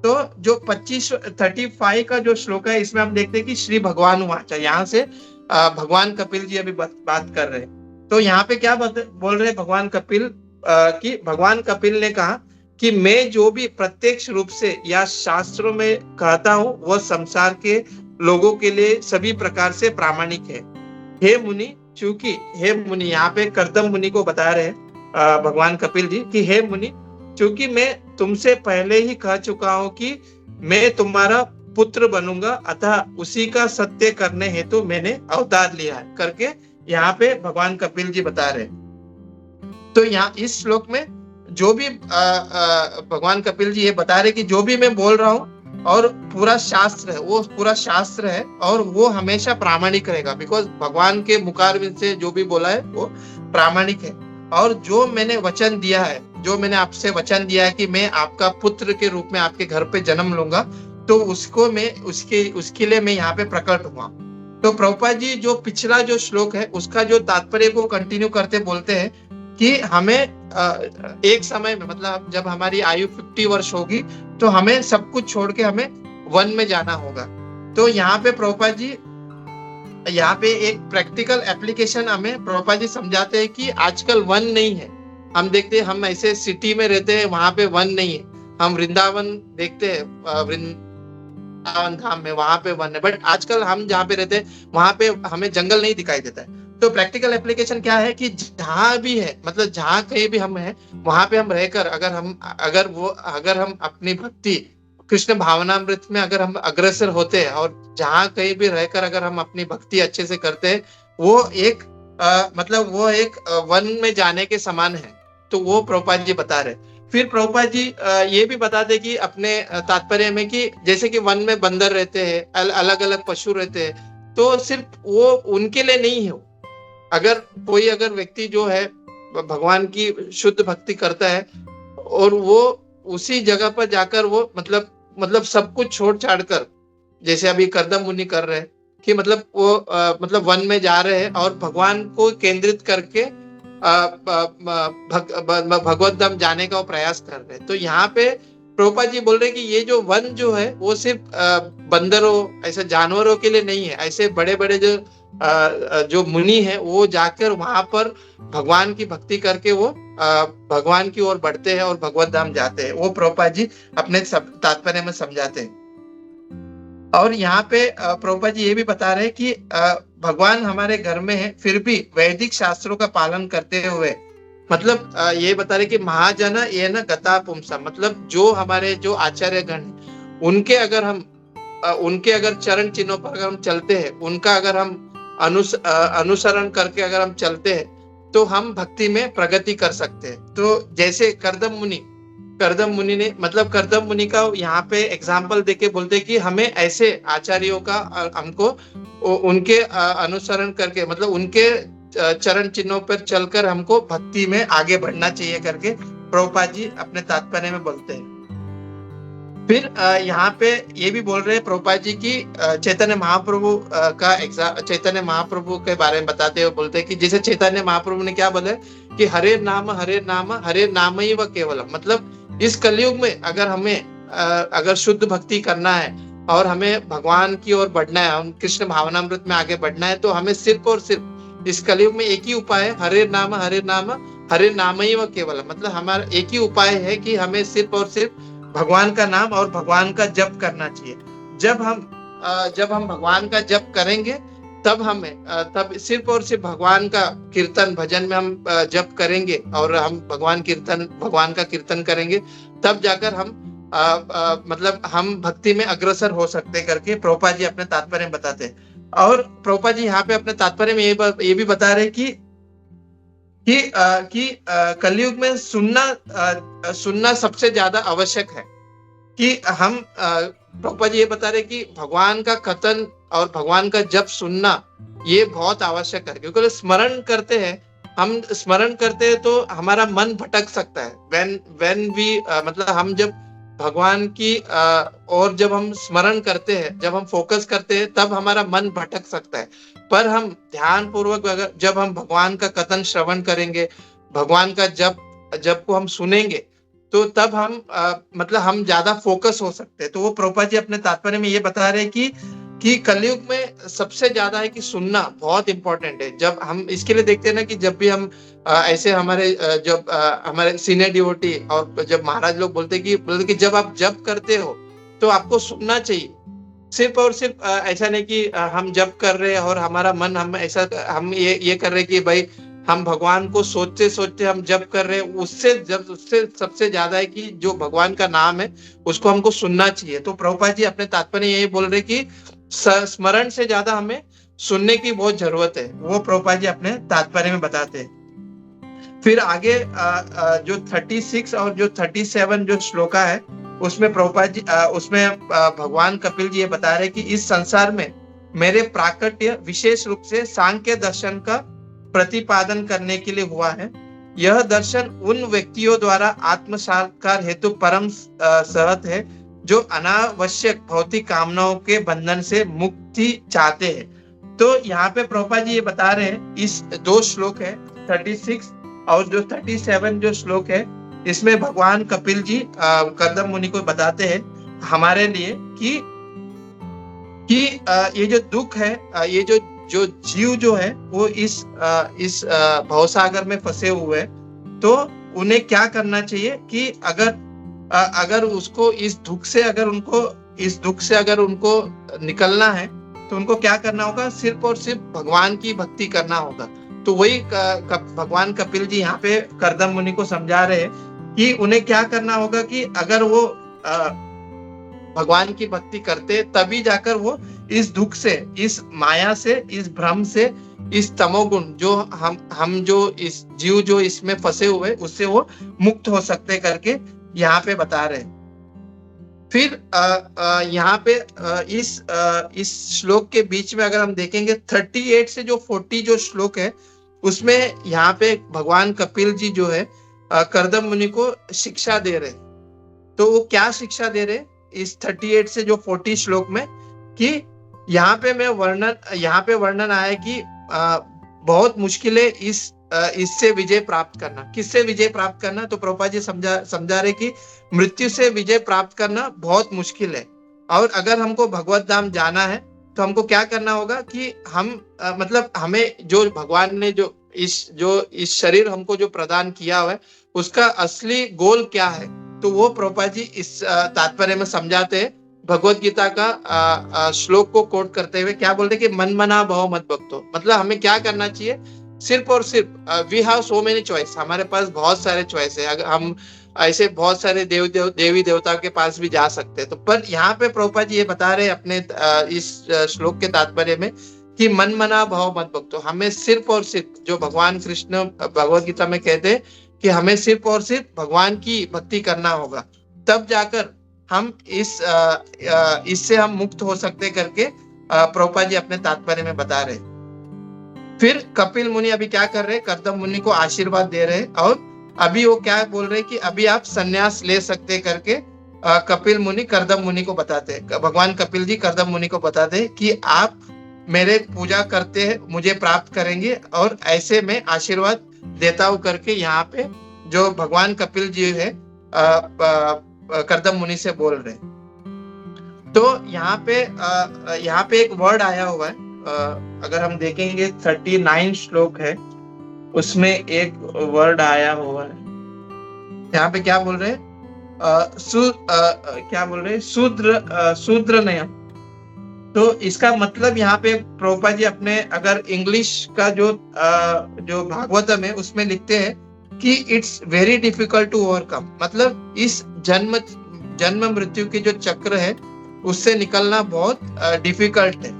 तो जो 35 का जो श्लोक है, इसमें हम देखते हैं कि श्री भगवान वाचा, यहाँ से भगवान कपिल जी अभी बात कर रहे हैं। तो यहाँ पे क्या बोल रहे हैं भगवान कपिल कि भगवान कपिल ने कहा कि मैं जो भी प्रत्यक्ष रूप से या शास्त्रों में कहता हूँ वह संसार के लोगों के लिए सभी प्रकार से प्रामाणिक है। हे मुनि, चूंकि हे मुनि, यहाँ पे कर्दम मुनि को बता रहे हैं भगवान कपिल जी कि हे मुनि, चूंकि मैं तुमसे पहले ही कह चुका हूँ कि मैं तुम्हारा पुत्र बनूंगा, अतः उसी का सत्य करने हेतु मैंने अवतार लिया है करके यहाँ पे भगवान कपिल जी बता रहे हैं। तो यहाँ इस श्लोक में जो भी भगवान कपिल जी ये बता रहे कि जो भी मैं बोल रहा हूँ और पूरा शास्त्र है, वो पूरा शास्त्र है और वो हमेशा प्रामाणिक रहेगा, बिकॉज भगवान के मुखारविंद से जो भी बोला है वो प्रामाणिक है। और जो मैंने वचन दिया है, जो मैंने आपसे वचन दिया है कि मैं आपका पुत्र के रूप में आपके घर पे जन्म लूंगा, तो उसको मैं उसके लिए मैं यहाँ पे प्रकट हुआ। तो प्रभुपाद जी जो पिछला जो श्लोक है उसका जो तात्पर्य को कंटिन्यू करते बोलते हैं कि हमें एक समय में, मतलब जब हमारी आयु 50 वर्ष होगी तो हमें सब कुछ छोड़ के हमें वन में जाना होगा। तो यहाँ पे प्रभुपाद जी यहाँ पे एक प्रैक्टिकल एप्लीकेशन हमें प्रभुपाद जी समझाते हैं कि आजकल वन नहीं है। हम देखते हैं, हम ऐसे सिटी में रहते हैं, वहां पे वन नहीं है। हम वृंदावन देखते हैं, वृंदावन धाम में वहां पे वन है, बट आजकल हम जहाँ पे रहते हैं वहां पे हमें जंगल नहीं दिखाई देता है। तो प्रैक्टिकल एप्लीकेशन क्या है कि जहां भी है, मतलब जहां कहीं भी हम हैं, वहां पे हम रहकर अगर हम अपनी भक्ति कृष्ण भावनामृत में अगर हम अग्रसर होते हैं और जहां कहीं भी रहकर अगर हम अपनी भक्ति अच्छे से करते हैं, वो एक मतलब वो एक वन में जाने के समान है। तो वो प्रभुपाद जी बता रहे। फिर प्रभुपाद जी ये भी बताते कि अपने तात्पर्य में कि जैसे कि वन में बंदर रहते हैं, अलग अलग पशु रहते हैं, तो सिर्फ वो उनके लिए नहीं हो। अगर व्यक्ति जो है भगवान की शुद्ध भक्ति करता है और वो उसी जगह पर जाकर वो मतलब सब कुछ छोड़ छाड़ कर, जैसे अभी कर्दम मुनि कर रहे हैं कि मतलब वो मतलब वन में जा रहे हैं और भगवान को केंद्रित करके भगवत धाम जाने का वो प्रयास कर रहे हैं। तो यहाँ पे प्रभुपाद जी बोल रहे हैं कि ये जो वन जो है वो सिर्फ बंदरों, ऐसे जानवरों के लिए नहीं है। ऐसे बड़े बड़े जो मुनि है वो जाकर वहां पर भगवान की भक्ति करके वो भगवान की ओर बढ़ते हैं और भगवत धाम जाते हैं। वो प्रभुपाद जी अपने तात्पर्य में समझाते हैं। और यहाँ पे प्रभुपाद जी ये भी बता रहे हैं कि भगवान हमारे घर में है, फिर भी वैदिक शास्त्रों का पालन करते हुए, मतलब ये बता रहे कि महाजन ये न गता पुंसा, मतलब जो हमारे जो आचार्य गण है उनके अगर चरण चिन्हों पर अगर हम चलते हैं, उनका अगर हम अनुसरण करके अगर हम चलते हैं, तो हम भक्ति में प्रगति कर सकते हैं। तो जैसे कर्दम मुनि ने, मतलब कर्दम मुनि का यहाँ पे एग्जाम्पल देके बोलते कि हमें ऐसे आचार्यों का हमको उनके अनुसरण करके, मतलब उनके चरण चिन्हों पर चलकर हमको भक्ति में आगे बढ़ना चाहिए करके प्रभुपाद जी अपने तात्पर्य में बोलते हैं। फिर यहाँ पे ये भी बोल रहे हैं प्रभुपाद जी की चैतन्य महाप्रभु के बारे में बताते हुए बोलते हैं कि जैसे चैतन्य महाप्रभु ने क्या बोले कि हरे नाम ही व केवलम, मतलब इस कलयुग में अगर हमें अगर शुद्ध भक्ति करना है और हमें भगवान की ओर बढ़ना है, हम कृष्ण भावनामृत में आगे बढ़ना है, तो हमें सिर्फ और सिर्फ इस कलयुग में एक ही उपाय है, हरे नाम ही व केवलम। मतलब हमारा एक ही उपाय है कि हमें सिर्फ और सिर्फ भगवान का नाम और भगवान का जप करना चाहिए। जब हम भगवान का जप करेंगे तब सिर्फ और सिर्फ भगवान का कीर्तन भजन में हम जप करेंगे और हम भगवान का कीर्तन करेंगे, तब जाकर हम मतलब हम भक्ति में अग्रसर हो सकते करके प्रभुपाद जी अपने तात्पर्य में बताते हैं। और प्रभुपाद जी यहाँ पे अपने तात्पर्य में ये भी बता रहे कि कलयुग में सुनना सबसे ज्यादा आवश्यक है। कि हम प्रभुपाद जी ये बता रहे कि भगवान का कथन और भगवान का जप सुनना ये बहुत आवश्यक है, क्योंकि स्मरण करते हैं, हम स्मरण करते हैं तो हमारा मन भटक सकता है। व्हेन वी मतलब हम जब भगवान की और जब हम स्मरण करते हैं, जब हम फोकस करते हैं, तब हमारा मन भटक सकता है। पर हम ध्यान पूर्वक अगर जब हम भगवान का कथन श्रवण करेंगे, भगवान का जब को हम सुनेंगे, तो तब हम मतलब हम ज्यादा फोकस हो सकते हैं। तो वो प्रभुपाद जी अपने तात्पर्य में ये बता रहे हैं कि कलयुग में सबसे ज्यादा है कि सुनना बहुत इंपॉर्टेंट है। जब हम इसके लिए देखते हैं ना कि जब भी हम ऐसे हमारे जब हमारे सीनियर डिवोटी और जब महाराज लोग बोलते कि जब आप जप करते हो तो आपको सुनना चाहिए। सिर्फ और सिर्फ ऐसा नहीं कि हम जप कर रहे हैं और हमारा मन हम ये कर रहे कि भाई हम भगवान को सोचते सोचते हम जप कर रहे हैं। उससे सबसे ज्यादा है कि जो भगवान का नाम है उसको हमको सुनना चाहिए। तो प्रभुपाद जी अपने तात्पर्य यही बोल रहे कि स्मरण से ज्यादा हमें सुनने की बहुत जरूरत है। वो प्रभुपाद जी अपने तात्पर्य में बताते हैं। फिर आगे जो 36 और जो 37 जो श्लोका है उसमें प्रभुपाद जी उसमें भगवान कपिल जी ये बता रहे कि इस संसार में मेरे प्राकट्य विशेष रूप से सांख्य दर्शन का प्रतिपादन करने के लिए हुआ है। यह दर्शन उन व्यक्तियों द्वारा आत्म साक्षात्कार हेतु परम सहज है जो अनावश्यक भौतिक कामनाओं के बंधन से मुक्ति चाहते हैं। तो यहाँ पे प्रभुपाद जी ये बता रहे हैं, इस दो श्लोक है 36 और जो 37 जो श्लोक है, इसमें भगवान कपिल जी कर्दम मुनि को बताते हैं हमारे लिए कि ये जो दुख है, ये जो जीव जो है वो इस भवसागर में फंसे हुए हैं, तो उन्हें क्या करना चाहिए कि अगर उसको इस दुख से अगर उनको निकलना है तो उनको क्या करना होगा, सिर्फ और सिर्फ भगवान की भक्ति करना होगा। तो वही भगवान कपिल जी यहाँ पे कर्दम मुनि को समझा रहे हैं कि उन्हें क्या करना होगा कि अगर वो भगवान की भक्ति करते तभी जाकर वो इस दुख से, इस माया से, इस भ्रम से, इस तमोगुण जो हम जो इस जीव जो इसमें फंसे हुए उससे वो मुक्त हो सकते करके यहाँ पे बता रहे हैं। फिर यहाँ पे इस श्लोक के बीच में अगर हम देखेंगे 38 से जो 40 जो श्लोक है उसमें यहाँ पे भगवान कपिल जी जो है कर्दम मुनि को शिक्षा दे रहे। तो वो क्या शिक्षा दे रहे इस 38 से जो 40 श्लोक में, कि यहाँ पे वर्णन आया कि बहुत मुश्किल है इससे विजय प्राप्त करना। किससे विजय प्राप्त करना? तो प्रभुपाद जी समझा रहे कि मृत्यु से विजय प्राप्त करना बहुत मुश्किल है। और अगर हमको भगवत धाम जाना है तो हमको क्या करना होगा कि हम मतलब हमें जो भगवान ने जो इस शरीर हमको जो प्रदान किया हुआ है उसका असली गोल क्या है, तो वो प्रभुपाद जी इस तात्पर्य में समझाते हैं। भगवत गीता का श्लोक को कोट करते हुए क्या बोलते हैं कि मन मना भव मत भक्तो, मतलब हमें क्या करना चाहिए, सिर्फ और सिर्फ we have so many choice, हमारे पास बहुत सारे चॉइस है। अगर हम ऐसे बहुत सारे देवी देवताओं के पास भी जा सकते हैं, तो पर यहाँ पे प्रभुपाद जी ये बता रहे अपने इस श्लोक के तात्पर्य में कि मन मना भव मत भक्तो, हमें सिर्फ और सिर्फ जो भगवान कृष्ण भगवत गीता में कहते हैं कि हमें सिर्फ और सिर्फ भगवान की भक्ति करना होगा, तब जाकर हम इससे हम मुक्त हो सकते करके प्रभुपाद जी अपने तात्पर्य में बता रहे। फिर कपिल मुनि अभी क्या कर रहे, कर्दम मुनि को आशीर्वाद दे रहे और अभी वो क्या बोल रहे कि अभी आप संन्यास ले सकते करके कपिल मुनि कर्दम मुनि को बताते, भगवान कपिल जी कर्दम मुनि को बताते कि आप मेरे पूजा करते हैं मुझे प्राप्त करेंगे और ऐसे में आशीर्वाद देता हूं करके यहाँ पे जो भगवान कपिल जी है कर्दम मुनि से बोल रहे। तो यहाँ पे एक वर्ड आया हुआ है, अगर हम देखेंगे 39 श्लोक है उसमें एक वर्ड आया हुआ है। यहाँ पे क्या बोल रहे शूद्र नयम। तो इसका मतलब यहाँ पे प्रभुपाद जी अपने अगर इंग्लिश का जो भागवतम है उसमें लिखते हैं कि it's very difficult to overcome, मतलब इस जन्म मृत्यु के जो चक्र है उससे निकलना बहुत डिफिकल्ट है।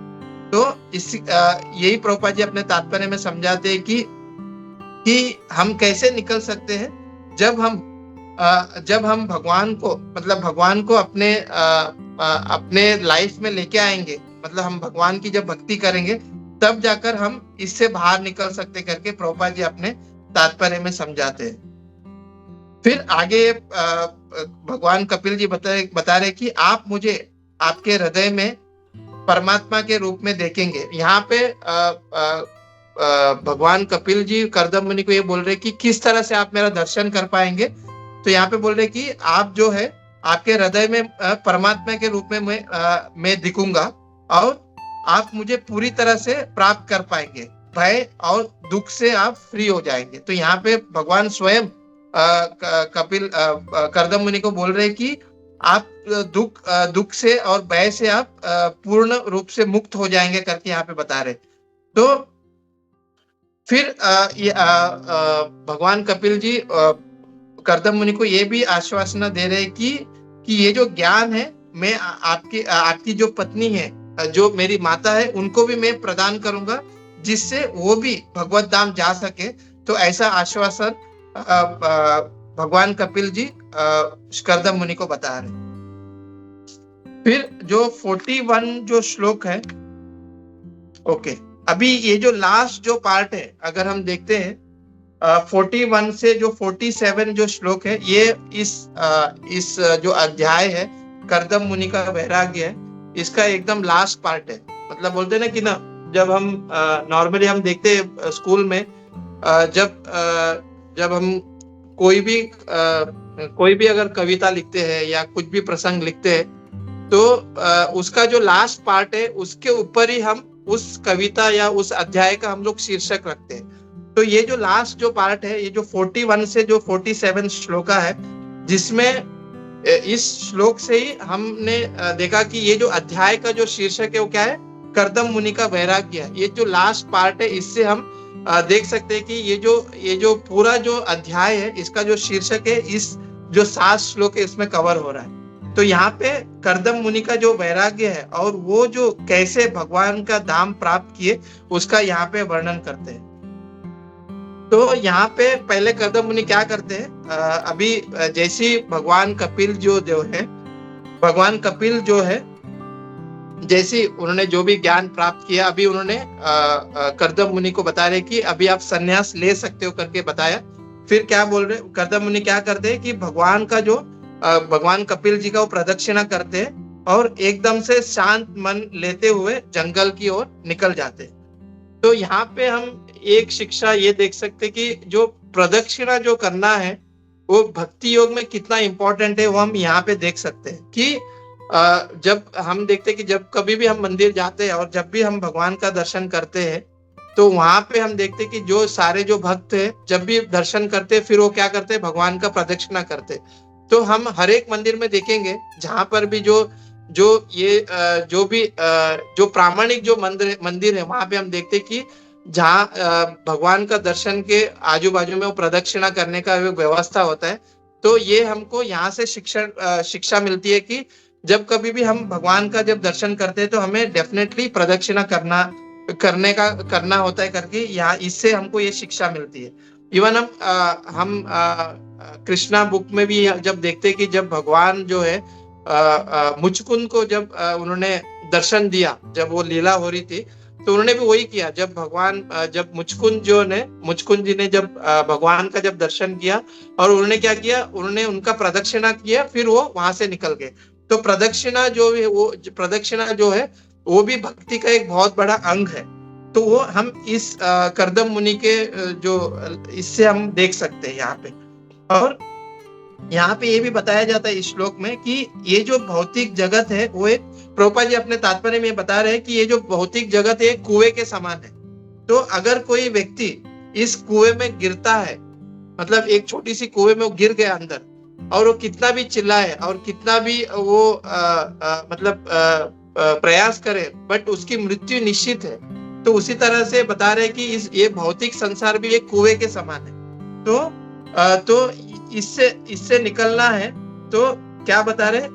तो यही प्रभुपाद जी अपने तात्पर्य में समझाते हैं कि हम कैसे निकल सकते हैं जब हम भगवान को, मतलब भगवान को अपने लाइफ में लेके आएंगे, मतलब हम भगवान की जब भक्ति करेंगे तब जाकर हम इससे बाहर निकल सकते करके प्रभुपाद जी अपने तात्पर्य में समझाते हैं। फिर आगे भगवान कपिल जी बता रहे कि आप मुझे आपके हृदय में परमात्मा के रूप में देखेंगे। यहाँ पे भगवान कपिल जी करदम मुनि को ये बोल रहे कि किस तरह से आप मेरा दर्शन कर पाएंगे। तो यहाँ पे बोल रहे कि आप जो है आपके हृदय में परमात्मा के रूप में मैं दिखूंगा और आप मुझे पूरी तरह से प्राप्त कर पाएंगे, भय और दुख से आप फ्री हो जाएंगे। तो यहाँ पे भगवान स्वयं कपिल करदम मुनि को बोल रहे कि आप दुख से और भय से आप पूर्ण रूप से मुक्त हो जाएंगे करके यहाँ पे बता रहे। तो फिर भगवान कपिल जी करदम मुनि को ये भी आश्वासन दे रहे कि ये जो ज्ञान है मैं आपकी जो पत्नी है, जो मेरी माता है, उनको भी मैं प्रदान करूंगा जिससे वो भी भगवत धाम जा सके। तो ऐसा आश्वासन भगवान कपिल जी करदम मुनि को बता रहे। फिर जो 41 जो श्लोक है, ओके, अभी ये जो लास्ट जो पार्ट है अगर हम देखते हैं 41 से जो 47 जो श्लोक है, ये इस जो अध्याय है करदम मुनि का वैराग्य है, इसका एकदम लास्ट पार्ट है। मतलब बोलते हैं ना कि ना, जब हम नॉर्मली हम देखते हैं स्कूल में जब हम कोई भी अगर कविता लिखते हैं या कुछ भी प्रसंग लिखते हैं तो उसका जो लास्ट पार्ट है उसके ऊपर ही हम उस कविता या उस अध्याय का हम लोग शीर्षक रखते हैं। तो ये जो लास्ट जो पार्ट है, ये जो 41 से जो 47 श्लोका है, जिसमें इस श्लोक से ही हमने देखा कि ये जो अध्याय का जो शीर्षक है वो क्या है, करदम मुनि का वैराग्य है। ये जो लास्ट पार्ट है इससे हम देख सकते हैं कि ये जो पूरा जो अध्याय है इसका जो शीर्षक है इस जो 7 श्लोक है इसमें कवर हो रहा है। तो यहाँ पे करदम मुनि का जो वैराग्य है और वो जो कैसे भगवान का धाम प्राप्त किए उसका यहाँ पे वर्णन करते हैं। तो यहाँ पे पहले करदम मुनि क्या करते हैं, अभी जैसी भगवान कपिल जो है जैसे उन्होंने जो भी ज्ञान प्राप्त किया, अभी उन्होंने करदम मुनि को बता रहे कि अभी आप संन्यास ले सकते हो करके बताया। फिर क्या बोल रहे, करदम मुनि क्या करते हैं कि भगवान कपिल जी का वो प्रदक्षिणा करते हैं और एकदम से शांत मन लेते हुए जंगल की ओर निकल जाते हैं। तो यहाँ पे हम एक शिक्षा ये देख सकते कि जो प्रदक्षिणा जो करना है वो भक्ति योग में कितना इंपॉर्टेंट है, वो हम यहाँ पे देख सकते हैं कि जब हम देखते हैं कि जब कभी भी हम मंदिर जाते हैं और जब भी हम भगवान का दर्शन करते हैं तो वहां पे हम देखते हैं कि जो सारे जो भक्त है जब भी दर्शन करते हैं फिर वो क्या करते हैं, भगवान का प्रदक्षिणा करते हैं। तो हम हर एक मंदिर में देखेंगे जहां पर भी जो प्रामाणिक जो मंदिर है वहां पे हम देखते हैं कि जहाँ भगवान का दर्शन के आजू बाजू में वो प्रदक्षिणा करने का व्यवस्था होता है। तो ये हमको यहाँ से शिक्षा मिलती है कि जब कभी भी हम भगवान का जब दर्शन करते हैं तो हमें डेफिनेटली प्रदक्षिणा करना होता है करके यहाँ इससे हमको ये शिक्षा मिलती है। इवन हम कृष्णा बुक में भी जब देखते हैं कि जब भगवान जो है मुचकुंद को जब उन्होंने दर्शन दिया, जब वो लीला हो रही थी तो उन्होंने भी वही किया। जब मुचकुंद जी ने जब भगवान का जब दर्शन किया और उन्होंने क्या किया, उन्होंने उनका प्रदक्षिणा किया, फिर वो वहां से निकल गए। तो प्रदक्षिणा जो है वो भी भक्ति का एक बहुत बड़ा अंग है। तो वो हम इस करदम मुनि के जो इससे हम देख सकते हैं यहाँ पे। और यहाँ पे ये भी बताया जाता है इस श्लोक में कि ये जो भौतिक जगत है वो एक, प्रभुपाद जी अपने तात्पर्य में बता रहे हैं कि ये जो भौतिक जगत है कुएं के समान है। तो अगर कोई व्यक्ति इस कुएं में गिरता है, मतलब एक छोटी सी कुएं में वो गिर गया अंदर, और वो कितना भी चिल्लाए और कितना भी वो प्रयास करे, बट उसकी मृत्यु निश्चित है। तो उसी तरह से बता रहे कि ये भौतिक संसार भी एक कुएं के समान है। तो इससे निकलना है तो क्या बता रहे,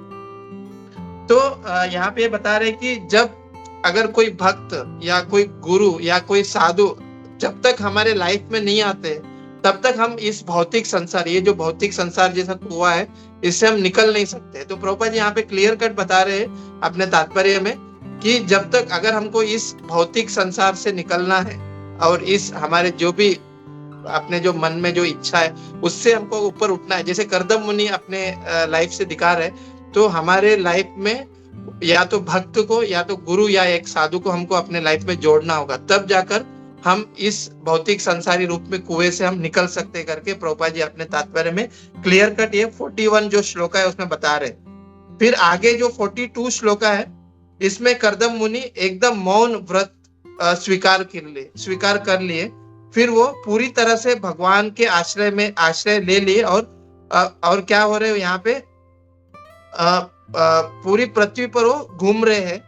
तो यहाँ पे बता रहे कि अगर कोई भक्त या कोई गुरु या कोई साधु जब तक हमारे लाइफ में नहीं आते तब तक हम इस भौतिक संसार, ये जो भौतिक संसार जैसा कुआं है, इससे हम निकल नहीं सकते। तो प्रभुपाद जी यहाँ पे क्लियर कट बता रहे हैं अपने तात्पर्य में कि जब तक अगर हमको इस भौतिक संसार से निकलना है और इस हमारे जो भी अपने जो मन में जो इच्छा है उससे हमको ऊपर उठना है, जैसे करदम मुनि अपने लाइफ से दिखा रहे, तो हमारे लाइफ में या तो भक्त को या तो गुरु या एक साधु को हमको अपने लाइफ में जोड़ना होगा, तब जाकर हम इस भौतिक संसारी रूप में कुएं से हम निकल सकते करके प्रभुपाद जी अपने तात्पर्य में क्लियर कट ये 41 जो श्लोका है उसमें बता रहे। फिर आगे जो 42 श्लोका है इसमें करदम मुनि एकदम मौन व्रत स्वीकार कर लिए। फिर वो पूरी तरह से भगवान के आश्रय ले लिए और क्या हो रहे हो यहाँ पे पूरी पृथ्वी पर वो घूम रहे हैं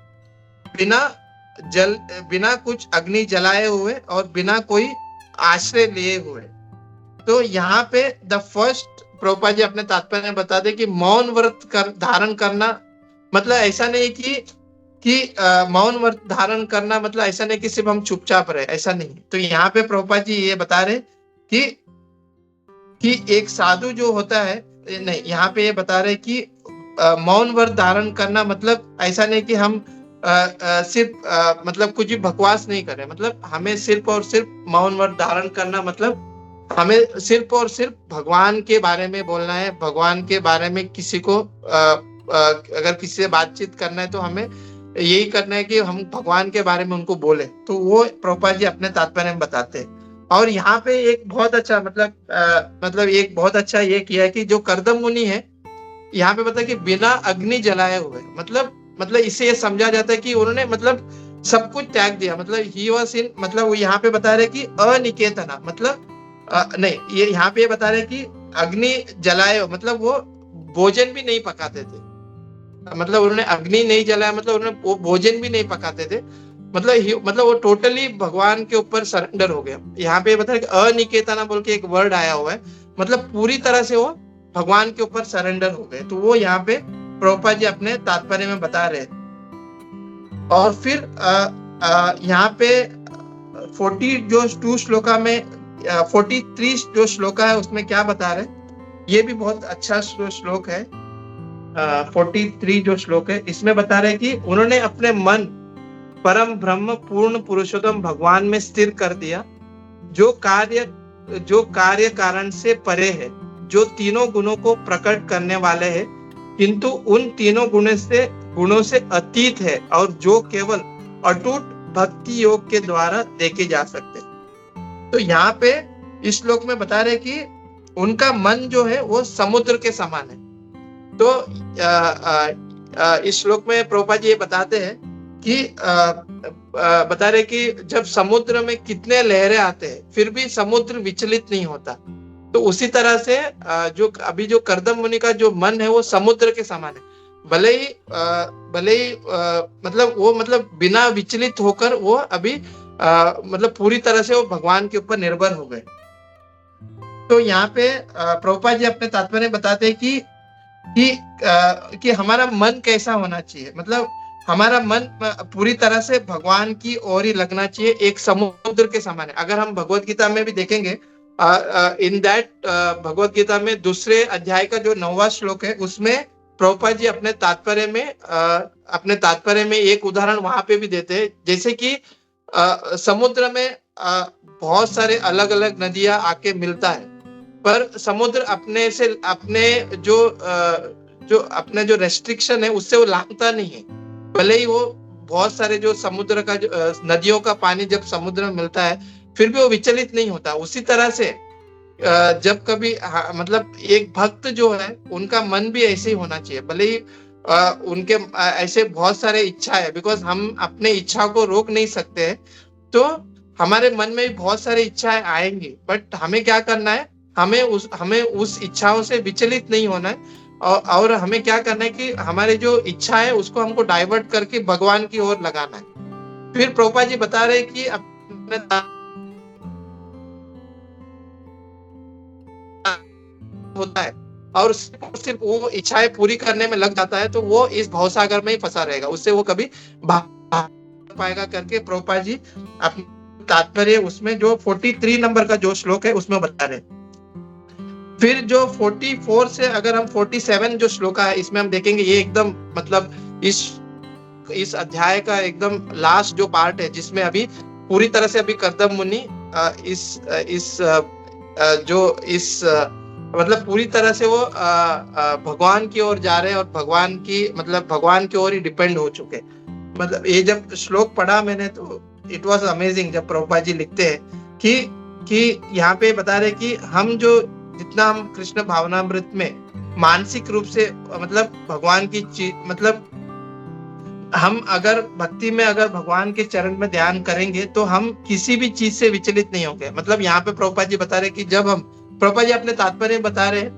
बिना कुछ अग्नि जलाए हुए और बिना कोई आश्रय लिए हुए। तो यहाँ पे द फर्स्ट प्रभुपाद जी अपने तात्पर्य में बता दे कि मौन व्रत धारण करना मतलब ऐसा नहीं कि मौन व्रत धारण करना मतलब ऐसा नहीं कि सिर्फ हम चुपचाप रहे, ऐसा नहीं। तो यहाँ पे प्रभुपाद जी ये बता रहे कि एक साधु जो होता है, नहीं यहाँ पे ये बता रहे कि मौन व्रत धारण करना मतलब ऐसा नहीं कि हम सिर्फ मतलब कुछ भी बकवास नहीं करें, मतलब हमें सिर्फ और सिर्फ मौन व्रत धारण करना मतलब हमें सिर्फ और सिर्फ भगवान के बारे में बोलना है। भगवान के बारे में किसी को अगर किसी से बातचीत करना है तो हमें यही करना है कि हम भगवान के बारे में उनको बोले। तो वो प्रभुपाद जी अपने तात्पर्य में बताते हैं। और यहाँ पे एक बहुत अच्छा मतलब एक बहुत अच्छा ये किया है कि जो करदम मुनि है यहाँ पे बता कि बिना अग्नि जलाए हुए, मतलब इससे ये समझा जाता है कि उन्होंने मतलब सब कुछ त्याग दिया, मतलब ही वाज इन, मतलब वो यहाँ पे बता रहे कि अनिकेतना, मतलब नहीं ये यहाँ पे ये बता रहे कि अग्नि जलाए मतलब वो भोजन भी नहीं पकाते थे, मतलब उन्होंने अग्नि नहीं जलाया मतलब उन्होंने वो भोजन भी नहीं पकाते थे, मतलब वो टोटली भगवान के ऊपर सरेंडर हो गया। यहाँ पे बता रहे कि अनिकेतना बोल के एक वर्ड आया हुआ है, मतलब पूरी तरह से वो भगवान के ऊपर सरेंडर हो गए। तो वो यहाँ पे प्रभुपाद जी अपने तात्पर्य में बता रहे। और फिर यहाँ पे 42 श्लोका में 43 जो श्लोका है उसमें क्या बता रहे, ये भी बहुत अच्छा श्लोक है। 43 जो श्लोक है इसमें बता रहे कि उन्होंने अपने मन परम ब्रह्म पूर्ण पुरुषोत्तम भगवान में स्थिर कर दिया, जो कार्य कारण से परे है, जो तीनों गुणों को प्रकट करने वाले हैं किंतु उन तीनों गुणों से अतीत है और जो केवल अटूट भक्ति योग के द्वारा देखे जा सकते। तो यहाँ पे इस श्लोक में बता रहे कि उनका मन जो है वो समुद्र के समान है। तो इस श्लोक में प्रभुपाद जी ये बताते हैं कि बता रहे कि जब समुद्र में कितने लहरें आते हैं फिर भी समुद्र विचलित नहीं होता, तो उसी तरह से जो करदम मुनि का जो मन है वो समुद्र के समान है। भले ही मतलब बिना विचलित होकर वो अभी मतलब पूरी तरह से वो भगवान के ऊपर निर्भर हो गए। तो यहाँ पे प्रभुपाद जी अपने तात्पर्य बताते हैं कि हमारा मन कैसा होना चाहिए, मतलब हमारा मन पूरी तरह से भगवान की ओर ही लगना चाहिए, एक समुद्र के समान है। अगर हम भगवत गीता में भी देखेंगे इन दैट भगवत गीता में दूसरे अध्याय का जो 9वां श्लोक है उसमें प्रभुपाद जी अपने तात्पर्य में एक उदाहरण वहां पे भी देते हैं, जैसे कि समुद्र में बहुत सारे अलग अलग नदियां आके मिलता है, पर समुद्र अपने जो रेस्ट्रिक्शन है उससे वो लांघता नहीं है। भले ही वो बहुत सारे जो समुद्र का नदियों का पानी जब समुद्र में मिलता है फिर भी वो विचलित नहीं होता। उसी तरह से जब कभी मतलब एक भक्त जो है उनका मन भी ऐसे ही होना चाहिए, भले ही उनके ऐसे बहुत सारे इच्छा है, बिकॉज हम अपने इच्छा को रोक नहीं सकते हैं, तो हमारे मन में भी बहुत सारी इच्छाएं आएंगी, बट हमें क्या करना है, हमें उस इच्छाओं से विचलित नहीं होना है और हमें क्या करना है कि हमारे जो इच्छा है उसको हमको डाइवर्ट करके भगवान की ओर लगाना है। फिर प्रभुपाद जी बता रहे कि अपने होता है और सिर्फ वो इच्छाएं पूरी करने में लग जाता है तो वो इस भवसागर में ही फंसा रहेगा, उससे वो कभी पाएगा करके प्रभुपाद जी अपने तात्पर्य उसमें जो 43 नंबर का जो श्लोक है उसमें बता रहे। फिर जो 44 से अगर हम 47 जो श्लोक है इसमें हम देखेंगे, ये एकदम मतलब इस अध्याय का एकदम लास्ट जो पार्ट है, जिसमें अभी पूरी तरह से अभी कर्दम मुनि मतलब पूरी तरह से वो भगवान की ओर जा रहे हैं और भगवान की ओर ही डिपेंड हो चुके। मतलब ये जब श्लोक पढ़ा मैंने तो इट वाज अमेजिंग, जब प्रभुपाद जी लिखते हैं कि यहाँ पे बता रहे कि हम जो जितना हम कृष्ण भावनामृत में मानसिक रूप से मतलब भगवान की चीज, मतलब हम अगर भक्ति में अगर भगवान के चरण में ध्यान करेंगे तो हम किसी भी चीज से विचलित नहीं होंगे। मतलब यहाँ पे प्रभुपाद जी बता रहे कि जब हम, प्रभुपाद जी अपने तात्पर्य बता रहे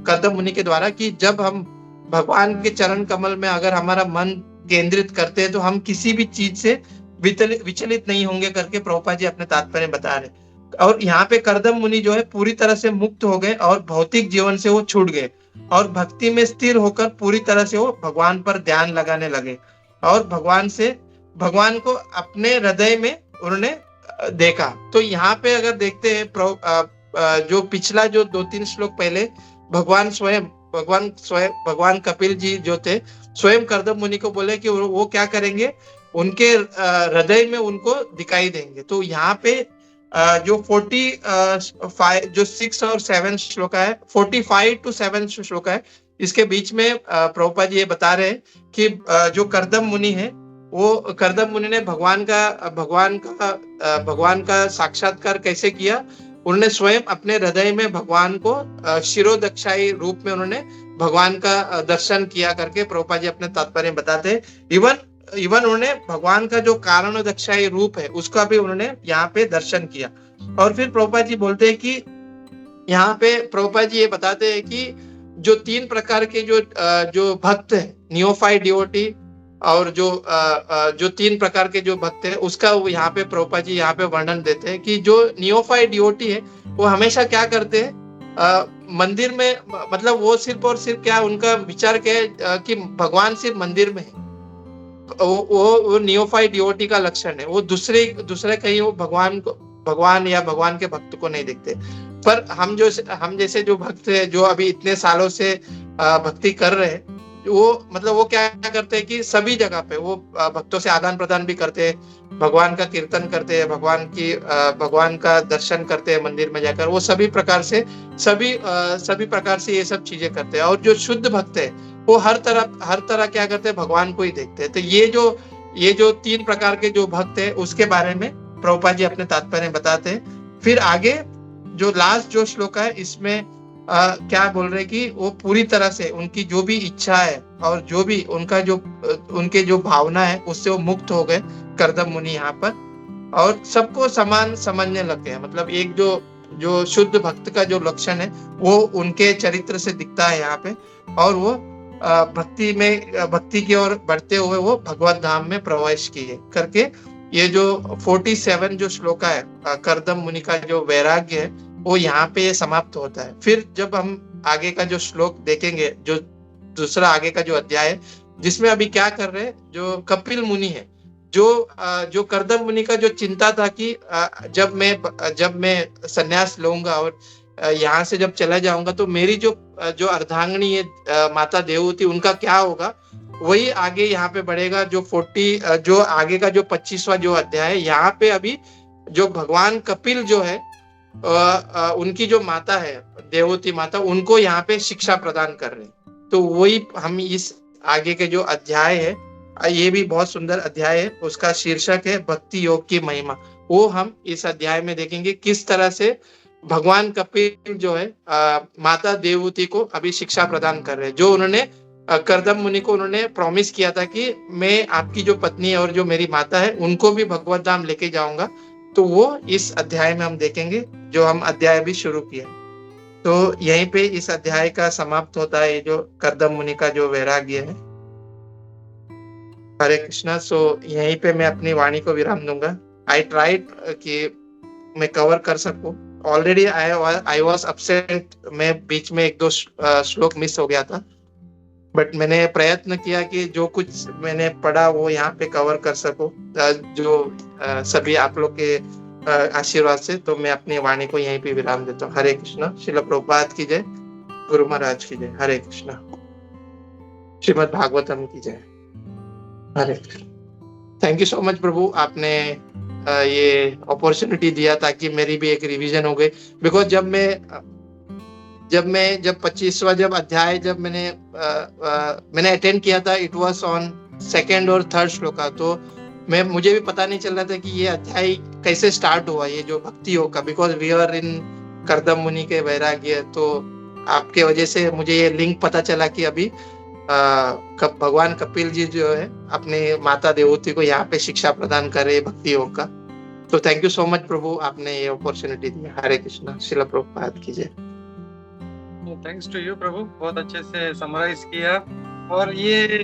कर्दम मुनि के द्वारा कि जब हम भगवान के चरण कमल में अगर हमारा मन केंद्रित करते हैं तो हम किसी भी चीज से विचलित नहीं होंगे करके प्रभुपाद जी अपने तात्पर्य बता रहे। और यहाँ पे कर्दम मुनि जो है पूरी तरह से मुक्त हो गए और भौतिक जीवन से वो छूट गए और भक्ति में स्थिर होकर पूरी तरह से वो भगवान पर ध्यान लगाने लगे और भगवान को अपने हृदय में उन्होंने देखा। तो यहाँ पे अगर देखते हैं जो पिछला जो 2-3 श्लोक पहले भगवान कपिल जी जो थे स्वयं कर्दम मुनि को बोले कि वो क्या करेंगे, उनके हृदय में उनको दिखाई देंगे। तो यहाँ पे जो 45 जो 6 और 7 श्लोक है, 45 to 7 श्लोक है, इसके बीच में प्रभुपाद जी ये बता रहे हैं कि जो कर्दम मुनि है वो कर्दम मुनि ने भगवान का साक्षात्कार कैसे किया। उन्होंने स्वयं अपने हृदय में भगवान को शिरोदक्षाई रूप में उन्होंने भगवान का दर्शन किया करके प्रभुपाद जी अपने तात्पर्य बताते हैं। इवन उन्होंने भगवान का जो कारण दक्षाई रूप है उसका भी उन्होंने यहाँ पे दर्शन किया। और फिर प्रभुपाद जी बोलते हैं कि यहाँ पे प्रभुपाद जी ये बताते हैं कि जो 3 प्रकार के जो भक्त है, नियोफाइट डिवोटी, और जो 3 प्रकार के जो भक्त है उसका वो यहाँ पे प्रभुपाद जी यहाँ पे वर्णन देते हैं कि जो नियोफाइट डिवोटी है वो हमेशा क्या करते हैं, मंदिर में, मतलब वो सिर्फ और सिर्फ क्या उनका विचार क्या है कि भगवान सिर्फ मंदिर में है। वो नियोफाइट डिवोटी का लक्षण है। वो दूसरे कहीं वो भगवान या भगवान के भक्त को नहीं देखते। पर हम जैसे जो भक्त है जो अभी इतने सालों से भक्ति कर रहे हैं, वो क्या करते हैं कि सभी जगह पे वो भक्तों से आदान प्रदान भी करते हैं, भगवान का कीर्तन करते हैं, भगवान का दर्शन करते हैं मंदिर में जाकर। वो सभी प्रकार से ये सब चीजें करते हैं। और जो शुद्ध भक्त है वो हर तरह क्या करते हैं, भगवान को ही देखते हैं। तो ये जो 3 प्रकार के जो भक्त है उसके बारे में प्रभुपाद जी अपने तात्पर्य बताते हैं। फिर आगे जो लास्ट जो श्लोक है इसमें क्या बोल रहे कि वो पूरी तरह से उनकी जो भी इच्छा है और जो भी उनके जो भावना है उससे वो मुक्त हो गए कर्दम मुनि यहाँ पर, और सबको समान समझने लग गए। मतलब एक जो शुद्ध भक्त का जो लक्षण है वो उनके चरित्र से दिखता है यहाँ पे, और वो भक्ति की ओर बढ़ते हुए वो भगवत धाम में प्रवेश किए करके ये जो 47 जो श्लोक है कर्दम मुनि का जो वैराग्य है वो यहाँ पे समाप्त होता है। फिर जब हम आगे का जो श्लोक देखेंगे, जो दूसरा आगे का जो अध्याय है जिसमें अभी क्या कर रहे हैं, जो कपिल मुनि है, जो कर्दम मुनि का जो चिंता था कि जब मैं संन्यास लूंगा और यहाँ से जब चला जाऊंगा तो मेरी जो अर्धांगिनी है माता देवहूति, उनका क्या होगा, वही आगे यहाँ पे बढ़ेगा। जो आगे का जो 25वां जो अध्याय है, यहाँ पे अभी जो भगवान कपिल जो है उनकी जो माता है देवहूति माता, उनको यहाँ पे शिक्षा प्रदान कर रहे हैं। तो वही हम इस आगे के जो अध्याय है, ये भी बहुत सुंदर अध्याय है, उसका शीर्षक है भक्ति योग की महिमा। वो हम इस अध्याय में देखेंगे किस तरह से भगवान कपिल जो है माता देवहूति को अभी शिक्षा प्रदान कर रहे हैं। जो उन्होंने कर्दम मुनि को उन्होंने प्रॉमिस किया था कि मैं आपकी जो पत्नी है और जो मेरी माता है उनको भी भगवत धाम लेके जाऊंगा। तो वो इस अध्याय में हम देखेंगे, जो हम अध्याय भी शुरू किया। तो यहीं पे इस अध्याय का समाप्त होता है, ये जो कर्दम मुनि का जो वैराग्य है। हरे कृष्णा। सो यहीं पे मैं अपनी वाणी को विराम दूंगा। आई ट्राइड कि मैं कवर कर सकूं। ऑलरेडी आई वॉज अपसेंट, मैं बीच में 1-2 श्लोक मिस हो गया था। बट मैंने प्रयत्न किया कि जो कुछ मैंने पढ़ा वो यहाँ पे कवर कर सकूं, जो सभी आप लोग के आशीर्वाद से। तो मैं अपनी वाणी को यहीं पे विराम देता हूँ। हरे कृष्णा। श्रील प्रभुपाद की जय। गुरु महाराज की जय। हरे कृष्णा। श्रीमद् भागवतम की जय। Hare Krishna. Thank you so much प्रभु, आपने ये अपॉर्चुनिटी दिया ताकि मेरी भी एक रिवीजन हो गई। बिकॉज जब 25वां जब अध्याय जब मैंने अटेंड किया था, इट वाज ऑन सेकंड और थर्ड श्लोका। तो मुझे भी पता नहीं चल रहा था कि ये अध्याय कैसे स्टार्ट हुआ, ये जो भक्ति योग का। Because we are in Kardam मुनि के वैराग्य, तो आपके वजह से मुझे ये लिंक पता चला कि अभी भगवान कपिल जी जो है अपने माता देवहूति को यहाँ पे शिक्षा प्रदान कर रहे भक्ति योग का। तो थैंक यू सो मच प्रभु, आपने ये अपॉर्चुनिटी दी। हरे कृष्णा। श्रील प्रभुपाद की जय। थैंक्स टू यू प्रभु, बहुत अच्छे से समराइज किया। और ये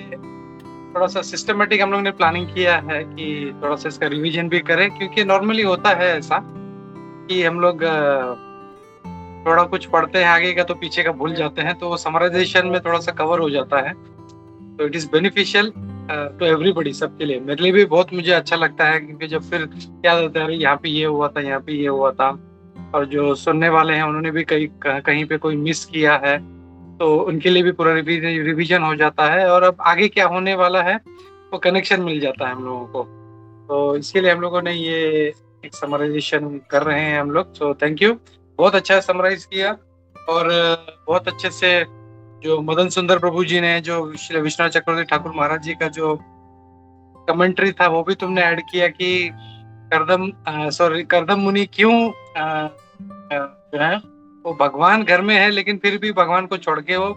थोड़ा सा सिस्टमेटिक हम लोग ने प्लानिंग किया है कि थोड़ा सा इसका रिवीजन भी करें, क्योंकि नॉर्मली होता है ऐसा कि हम लोग थोड़ा कुछ पढ़ते हैं आगे का तो पीछे का भूल जाते हैं, तो समराइजेशन में थोड़ा सा कवर हो जाता है। तो it is beneficial to everybody, सबके लिए। मेरे लिए भी बहुत मुझे अच्छा लगता है, क्योंकि जब फिर याद आता है यहाँ पे ये हुआ था, यहाँ पे ये हुआ था, और जो सुनने वाले हैं उन्होंने भी कहीं पे कोई मिस किया है तो उनके लिए भी पूरा रिवीजन हो जाता है, और अब आगे क्या होने वाला है वो कनेक्शन मिल जाता है हम लोगों को। तो इसके लिए हम लोगों ने ये एक समराइजेशन कर रहे हैं हम लोग। सो थैंक यू, बहुत अच्छा समराइज किया। और बहुत अच्छे से जो मदन सुंदर प्रभु जी ने, जो श्री विश्वनाथ चक्रवर्ती ठाकुर महाराज जी का जो कमेंट्री था वो भी तुमने ऐड किया कि कर्दम मुनि क्यों जो है वो भगवान घर में है, लेकिन फिर भी भगवान को छोड़ के वो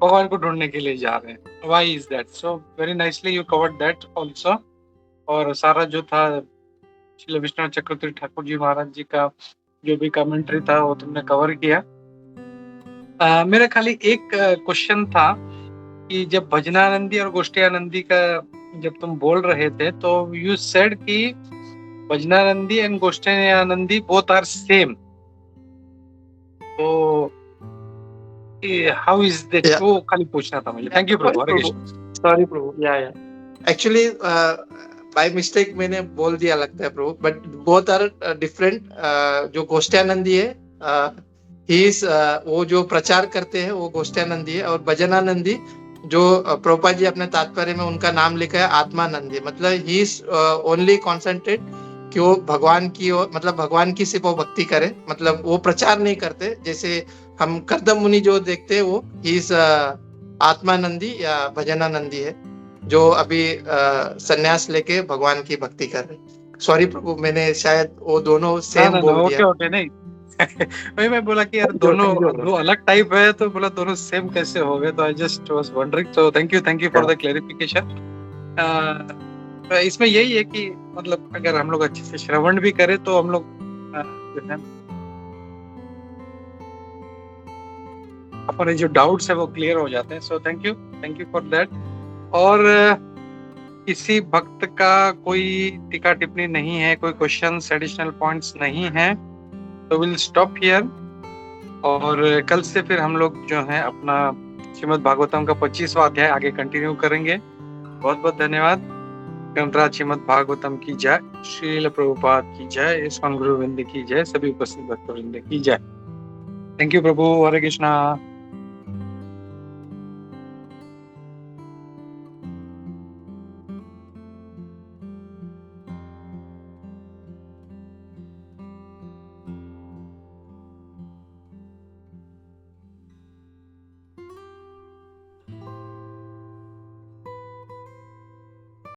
भगवान को ढूंढने के लिए जा रहे हैं। Why is that? So very nicely you covered that also. और सारा जो था श्री विश्वनाथ चक्रवर्ती ठाकुर जी महाराज जी का जो भी कमेंट्री था वो तुमने कवर किया। मेरा खाली एक क्वेश्चन था कि जब भजनानंदी और गोष्ठियानंदी का जब तुम बोल रहे थे तो यू सेड कि भजनानंदी एंड गोष्ठियानंदी बोथ आर सेम। तो हाउ इज दैट? वो खाली पूछना था मुझे। थैंक यू प्रभु। हरे कृष्ण। सॉरी प्रभु, या एक्चुअली बाय मिस्टेक मैंने बोल दिया लगता है प्रभु, बट बोथ आर डिफरेंट। जो गोष्ठियानंदी है वो जो प्रचार करते हैं वो गोष्ठियानंदी है, और भजनानंदी जो प्रभुपाद जी अपने तात्पर्य में उनका नाम लिखा है आत्मानंदी। मतलब ही इज ओनली कॉन्सेंट्रेट कि वो भगवान की मतलब भगवान की सिर्फ वो भक्ति करे, मतलब वो प्रचार नहीं करते। जैसे हम कर्दम मुनि जो देखते हैं वो ही इज आत्मानंदी या भजनानंदी है, जो अभी संन्यास लेके भगवान की भक्ति कर रहे। सॉरी प्रभु, मैंने शायद वो दोनों सेम बोल दिया। ओके नहीं वही मैं बोला कि यार दोनों दो अलग टाइप है, तो बोला दोनों सेम कैसे हो गए, तो I just was wondering. So thank you for the clarification. इसमें यही है कि मतलब अगर हम लोग अच्छे से श्रवण भी करें तो हम लोग जो है अपने जो डाउट्स है वो क्लियर हो जाते हैं। So thank you for that. और किसी भक्त का कोई टीका टिप्पणी नहीं है, कोई क्वेश्चंस एडिशनल पॉइंट्स नहीं है, तो विल स्टॉप हियर। और कल से फिर हम लोग जो है अपना श्रीमद् भागवतम का 25वां अध्याय आगे कंटिन्यू करेंगे। बहुत बहुत धन्यवाद। ग्रंथराज श्रीमद् भागवतम की जय। श्रील प्रभुपाद की जय। इस्कॉन गुरुवृंद की जय। सभी उपस्थित भक्तवृंद की जय। थैंक यू प्रभु। हरे कृष्णा।